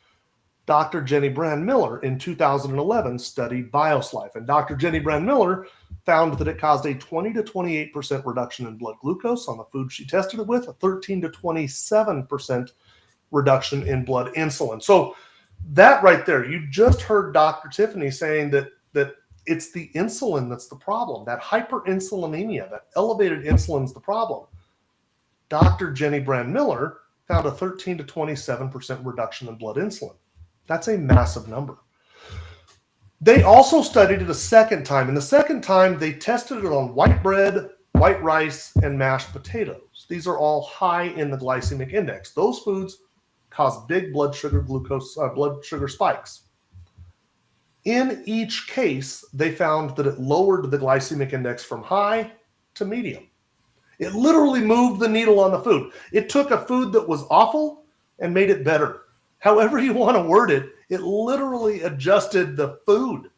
Dr. Jenny Brand Miller in 2011 studied BioSlife, and Dr. Jenny Brand Miller found that it caused a 20 to 28% reduction in blood glucose on the food she tested it with, a 13 to 27% reduction in blood insulin. So that right there, you just heard Dr. Tiffany saying that it's the insulin that's the problem, that hyperinsulinemia, that elevated insulin is the problem. Dr. Jenny Brand Miller found a 13 to 27% reduction in blood insulin. That's a massive number. They also studied it a second time, and the second time they tested it on white bread, white rice, and mashed potatoes. These are all high in the glycemic index. Those foods cause big blood sugar spikes. In each case, they found that it lowered the glycemic index from high to medium. It literally moved the needle on the food. It took a food that was awful and made it better. However you want to word it, it literally adjusted the food.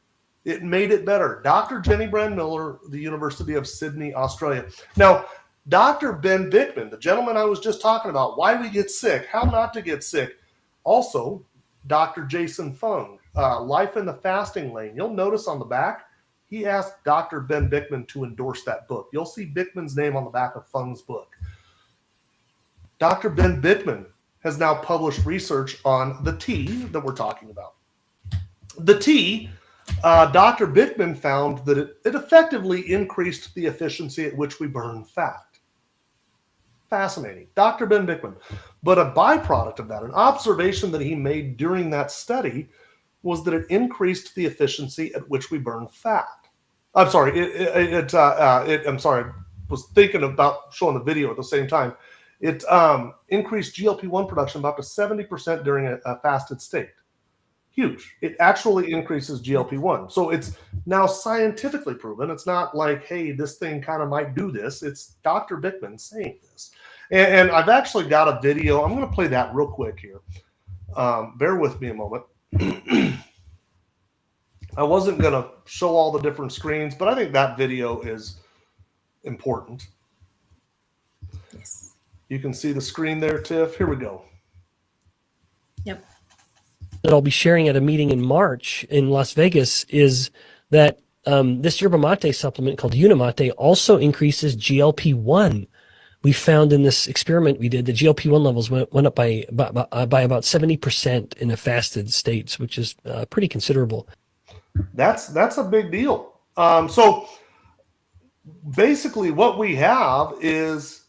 It made it better. Dr. Jenny Brand Miller, the University of Sydney, Australia. Now, Dr. Ben Bickman, the gentleman I was just talking about, why we get sick, how not to get sick. Also, Dr. Jason Fung, Life in the Fasting Lane. You'll notice on the back, he asked Dr. Ben Bickman to endorse that book. You'll see Bickman's name on the back of Fung's book. Dr. Ben Bickman has now published research on the tea that we're talking about. The tea, Dr. Bickman found that it effectively increased the efficiency at which we burn fat. Fascinating. Dr. Ben Bickman. But a byproduct of that, an observation that he made during that study, was that it increased the efficiency at which we burn fat. I'm sorry, I'm sorry, I was thinking about showing the video at the same time. It increased GLP-1 production by up to 70% during a fasted state. Huge. It actually increases GLP-1. So it's now scientifically proven. It's not like, hey, this thing kind of might do this. It's Dr. Bickman saying this. And I've actually got a video. I'm going to play that real quick here. Bear with me a moment. I wasn't going to show all the different screens, but I think that video is important. Yes. You can see the screen there, Tiff. Here we go. Yep. That I'll be sharing at a meeting in March in Las Vegas is that this yerba mate supplement called Unimate also increases GLP-1, we found in this experiment we did, the GLP-1 levels went up by about 70% in a fasted states, which is pretty considerable. That's a big deal. So basically what we have is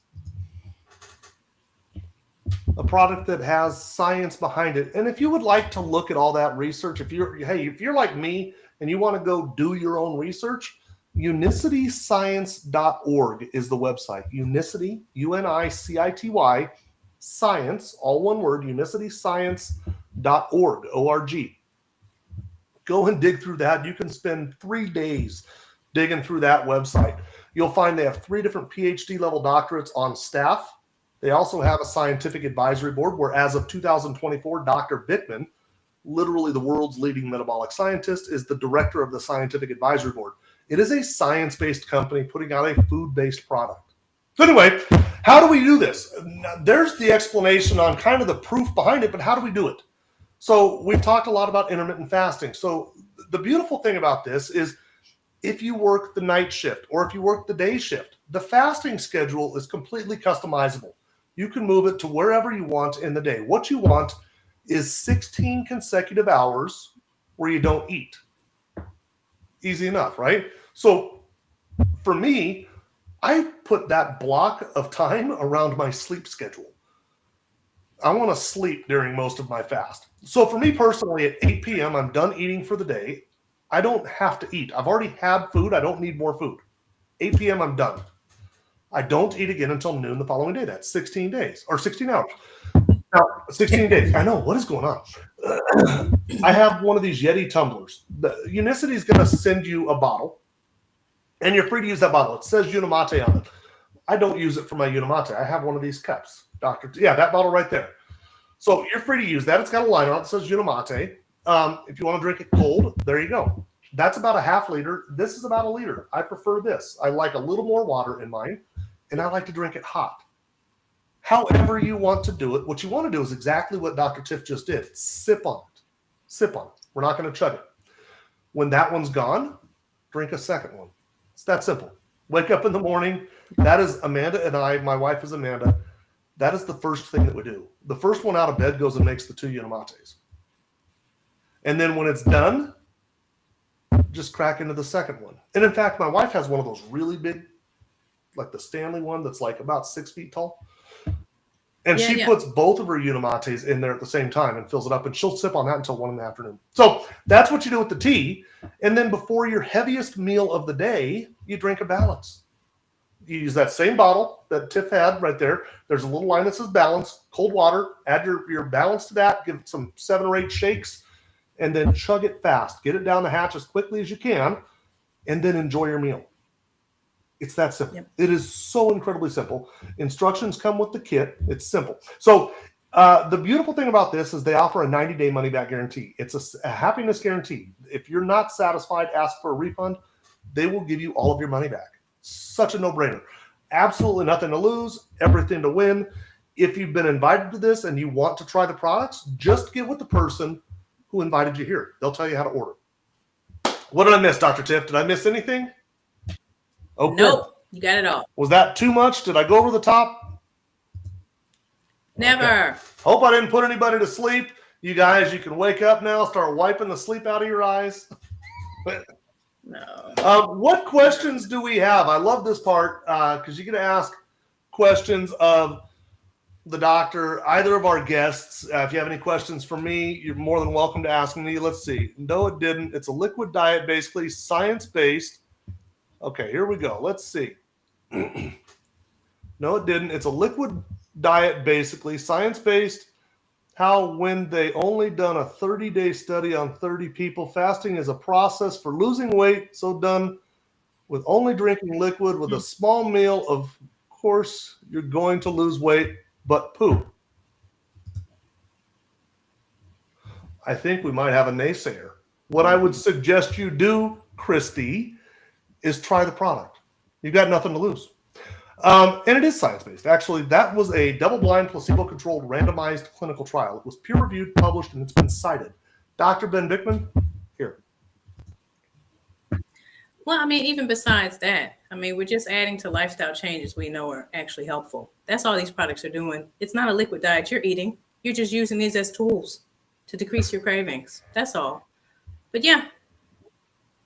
a product that has science behind it. And if you would like to look at all that research, if you're like me and you want to go do your own research, unicityscience.org is the website. Unicity, UNICITY, science, all one word, unicityscience.org, O-R-G. Go and dig through that. You can spend 3 days digging through that website. You'll find they have 3 different PhD level doctorates on staff. They also have a scientific advisory board where, as of 2024, Dr. Bickman, literally the world's leading metabolic scientist, is the director of the scientific advisory board. It is a science-based company putting out a food-based product. So anyway, how do we do this? There's the explanation on kind of the proof behind it, but how do we do it? So we've talked a lot about intermittent fasting. So the beautiful thing about this is if you work the night shift or if you work the day shift, the fasting schedule is completely customizable. You can move it to wherever you want in the day. What you want is 16 consecutive hours where you don't eat. Easy enough, right? So for me, I put that block of time around my sleep schedule. I want to sleep during most of my fast. So for me personally, at 8 p.m., I'm done eating for the day. I don't have to eat. I've already had food. I don't need more food. 8 p.m., I'm done. I don't eat again until noon the following day. That's 16 days or 16 hours. Now, 16 days. I know. What is going on? I have one of these Yeti tumblers. Unicity is going to send you a bottle, and you're free to use that bottle. It says Unimate on it. I don't use it for my Unimate. I have one of these cups. That bottle right there. So you're free to use that. It's got a line on it that says Unimate. If you want to drink it cold, there you go. That's about a half liter. This is about a liter. I prefer this. I like a little more water in mine, and I like to drink it hot. However you want to do it, what you want to do is exactly what Dr. Tiff just did. Sip on it. Sip on it. We're not going to chug it. When that one's gone, drink a second one. It's that simple. Wake up in the morning. That is Amanda and I. My wife is Amanda. That is the first thing that we do. The first one out of bed goes and makes the 2 Unimates. And then when it's done, just crack into the second one. And in fact, my wife has one of those really big, like the Stanley one that's like about 6 feet tall. And she puts both of her Unimates in there at the same time and fills it up. And she'll sip on that until 1 p.m. So that's what you do with the tea. And then before your heaviest meal of the day, you drink a balance. You use that same bottle that Tiff had right there. There's a little line that says balance, cold water. Add your balance to that. Give it some 7 or 8 shakes. And then chug it fast. Get it down the hatch as quickly as you can. And then enjoy your meal. It's that simple. Yep. It is so incredibly simple. Instructions come with the kit. It's simple. So the beautiful thing about this is they offer a 90-day money-back guarantee. It's a happiness guarantee. If you're not satisfied, ask for a refund. They will give you all of your money back. Such a no-brainer. Absolutely nothing to lose, everything to win. If you've been invited to this and you want to try the products, just get with the person who invited you here. They'll tell you how to order. What did I miss, Dr. Tiff? Did I miss anything? Okay. Nope. You got it all. Was that too much? Did I go over the top? Never. Okay. Hope I didn't put anybody to sleep. You guys, you can wake up now, start wiping the sleep out of your eyes. No. What questions do we have? I love this part because you get to ask questions of the doctor, either of our guests. If you have any questions for me, you're more than welcome to ask me. Let's see. No, it didn't. It's a liquid diet, basically science-based. Okay, here we go. Let's see. No, it didn't. It's a liquid diet, basically science-based. When they only done a 30-day study on 30 people. Fasting is a process for losing weight, so done with only drinking liquid with a small meal. Of course, you're going to lose weight, but poop. I think we might have a naysayer. What I would suggest you do, Christy, is try the product. You've got nothing to lose. And it is science-based. Actually, that was a double-blind, placebo-controlled, randomized clinical trial. It was peer-reviewed, published, and it's been cited. Dr. Ben Bickman, here. Well, I mean, even besides that, I mean, we're just adding to lifestyle changes we know are actually helpful. That's all these products are doing. It's not a liquid diet you're eating. You're just using these as tools to decrease your cravings. That's all. But yeah,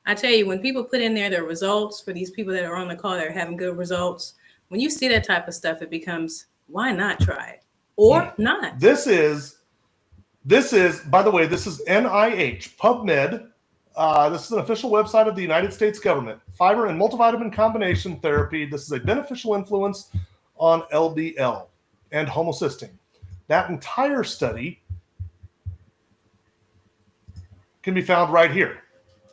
I tell you, when people put in there their results for these people that are on the call that are having good results, when you see that type of stuff, it becomes, why not try it? Or not. This is, by the way, this is NIH, PubMed. This is an official website of the United States government. Fiber and multivitamin combination therapy. This is a beneficial influence on LDL and homocysteine. That entire study can be found right here,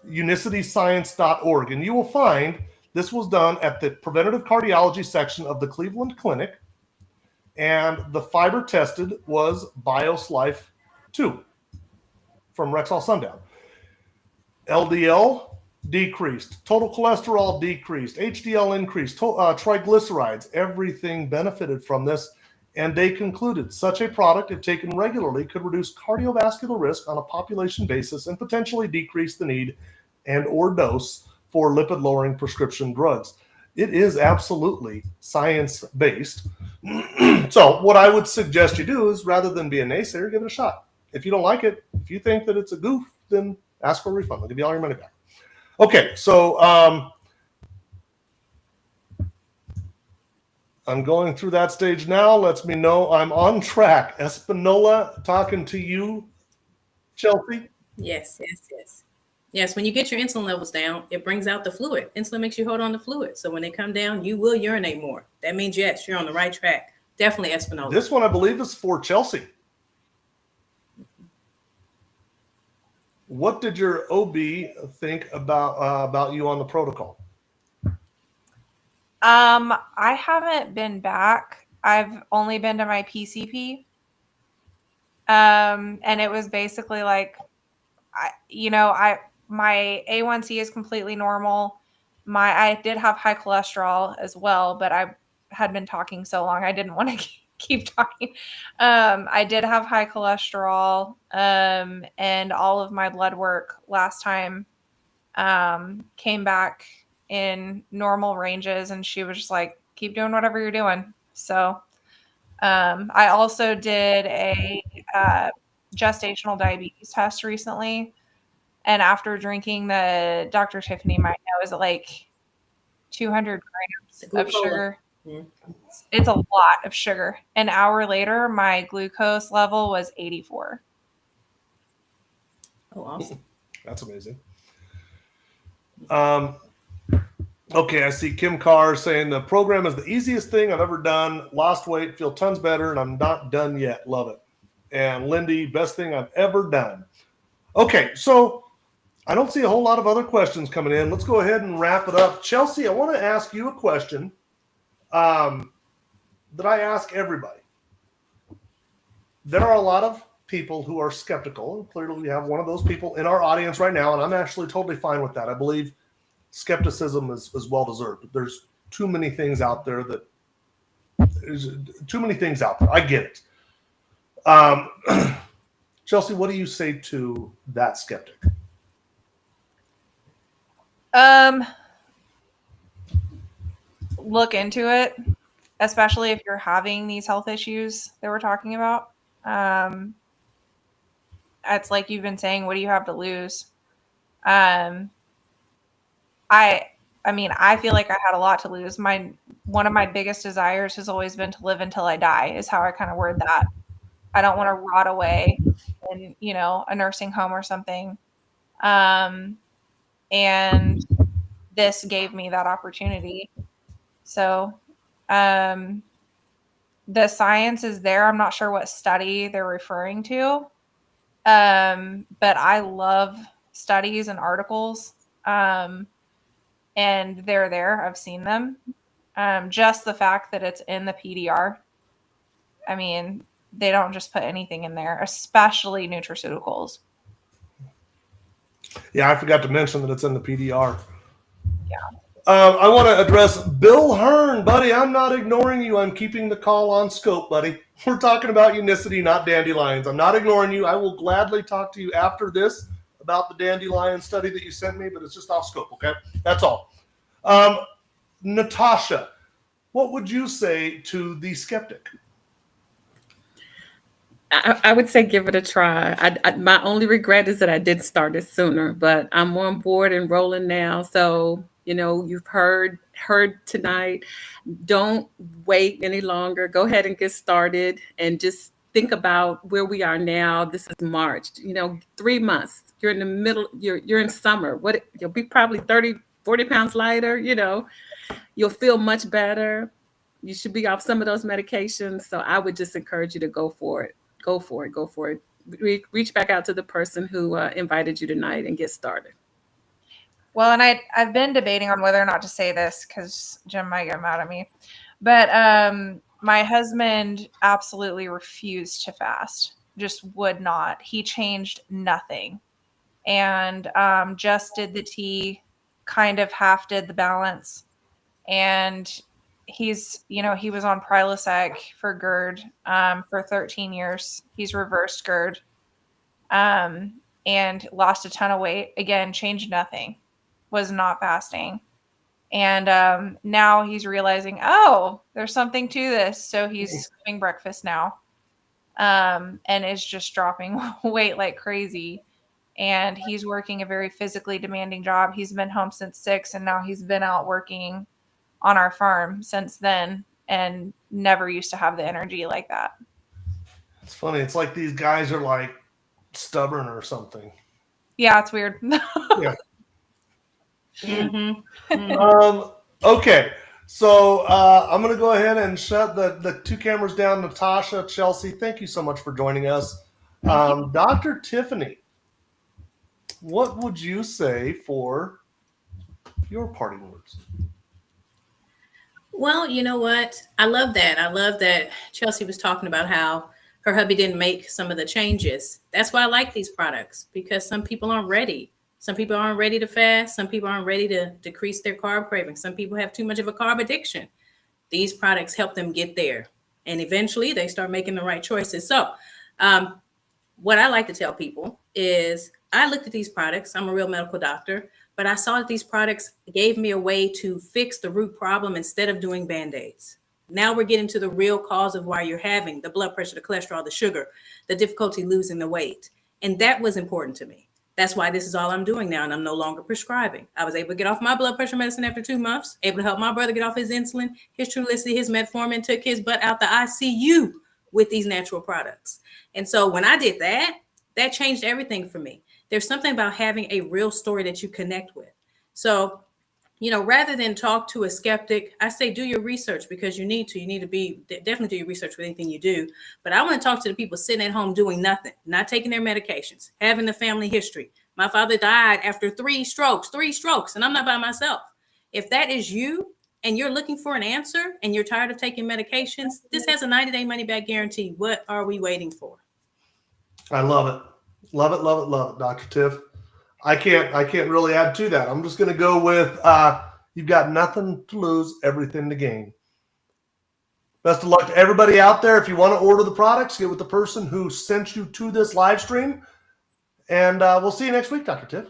unicityscience.org. And you will find this was done at the preventative cardiology section of the Cleveland Clinic. And the fiber tested was Bios Life 2 from Rexall Sundown. LDL decreased, total cholesterol decreased, HDL increased, triglycerides, everything benefited from this. And they concluded such a product, if taken regularly, could reduce cardiovascular risk on a population basis and potentially decrease the need and or dose for lipid-lowering prescription drugs. It is absolutely science-based. So what I would suggest you do is, rather than be a naysayer, give it a shot. If you don't like it, if you think that it's a goof, then ask for a refund. They'll give you all your money back. Okay, so I'm going through that stage now. Lets me know I'm on track. Espinola, talking to you, Chelsea. Yes. Yes, when you get your insulin levels down, it brings out the fluid. Insulin makes you hold on to fluid. So when they come down, you will urinate more. That means, yes, you're on the right track. Definitely Espinola. This one, I believe, is for Chelsea. What did your OB think about you on the protocol? I haven't been back. I've only been to my PCP. And it was basically like, my A1C is completely normal. I did have high cholesterol as well, but I had been talking so long, I didn't want to keep talking. I did have high cholesterol, and all of my blood work last time came back in normal ranges, and she was just like, keep doing whatever you're doing. So I also did a gestational diabetes test recently, and after drinking the Dr. Tiffany might know, is it like 200 grams of sugar? Mm-hmm. It's a lot of sugar. An hour later, my glucose level was 84. Oh, awesome. That's amazing. Okay, I see Kim Carr saying the program is the easiest thing I've ever done. Lost weight, feel tons better, and I'm not done yet. Love it. And Lindy, best thing I've ever done. Okay, so I don't see a whole lot of other questions coming in. Let's go ahead and wrap it up. Chelsea, I want to ask you a question that I ask everybody. There are a lot of people who are skeptical, and clearly we have one of those people in our audience right now, and I'm actually totally fine with that. I believe skepticism is well-deserved. But there's too many things out there I get it. Chelsea, what do you say to that skeptic? Look into it, especially if you're having these health issues that we're talking about. It's like you've been saying, what do you have to lose? I mean, I feel like I had a lot to lose. One of my biggest desires has always been to live until I die, is how I kind of word that. I don't want to rot away in, a nursing home or something. And this gave me that opportunity. So, the science is there. I'm not sure what study they're referring to. But I love studies and articles. And they're there. I've seen them. Just the fact that it's in the PDR. I mean, they don't just put anything in there, especially nutraceuticals. Yeah, I forgot to mention that it's in the PDR. Yeah. I want to address Bill Hearn, buddy. I'm not ignoring you. I'm keeping the call on scope, buddy. We're talking about unicity, not dandelions. I'm not ignoring you. I will gladly talk to you after this about the dandelion study that you sent me, but it's just off scope, okay? That's all. Natasha, what would you say to the skeptic? I would say give it a try. My only regret is that I did start it sooner, but I'm on board and rolling now. So, you've heard tonight. Don't wait any longer. Go ahead and get started and just think about where we are now. This is March, 3 months. You're in the middle, you're in summer. You'll be probably 30, 40 pounds lighter, you'll feel much better. You should be off some of those medications. So I would just encourage you to go for it. Go for it. Go for it. Reach back out to the person who invited you tonight and get started. Well, and I've been debating on whether or not to say this because Jim might get mad at me. But my husband absolutely refused to fast, just would not. He changed nothing. And just did the tea, kind of half did the balance. And he's, he was on Prilosec for GERD for 13 years. He's reversed GERD and lost a ton of weight. Again, changed nothing, was not fasting. And now he's realizing, oh, there's something to this. So he's having breakfast now and is just dropping weight like crazy. And he's working a very physically demanding job. He's been home since 6, and now he's been out working on our farm since then and never used to have the energy like that. It's funny. It's like these guys are like stubborn or something. Yeah, it's weird. Yeah. Mm-hmm. Okay. So I'm going to go ahead and shut the 2 cameras down. Natasha, Chelsea, thank you so much for joining us. Dr. Tiffany, what would you say for your parting words? Well, you know what? I love that. I love that Chelsea was talking about how her hubby didn't make some of the changes. That's why I like these products, because some people aren't ready. Some people aren't ready to fast. Some people aren't ready to decrease their carb craving. Some people have too much of a carb addiction. These products help them get there. And eventually they start making the right choices. So what I like to tell people is I looked at these products. I'm a real medical doctor. But I saw that these products gave me a way to fix the root problem instead of doing Band-Aids. Now we're getting to the real cause of why you're having the blood pressure, the cholesterol, the sugar, the difficulty losing the weight. And that was important to me. That's why this is all I'm doing now, and I'm no longer prescribing. I was able to get off my blood pressure medicine after 2 months, able to help my brother get off his insulin, his Trulicity, his metformin, took his butt out the ICU with these natural products. And so when I did that, that changed everything for me. There's something about having a real story that you connect with. So, rather than talk to a skeptic, I say do your research, because you need to definitely do your research with anything you do. But I want to talk to the people sitting at home doing nothing, not taking their medications, having the family history. My father died after 3 strokes, and I'm not by myself. If that is you and you're looking for an answer and you're tired of taking medications, this has a 90-day money-back guarantee. What are we waiting for? I love it. Love it, love it, love it, Dr. Tiff. I can't really add to that. I'm just going to go with you've got nothing to lose, everything to gain. Best of luck to everybody out there. If you want to order the products, get with the person who sent you to this live stream. And we'll see you next week, Dr. Tiff.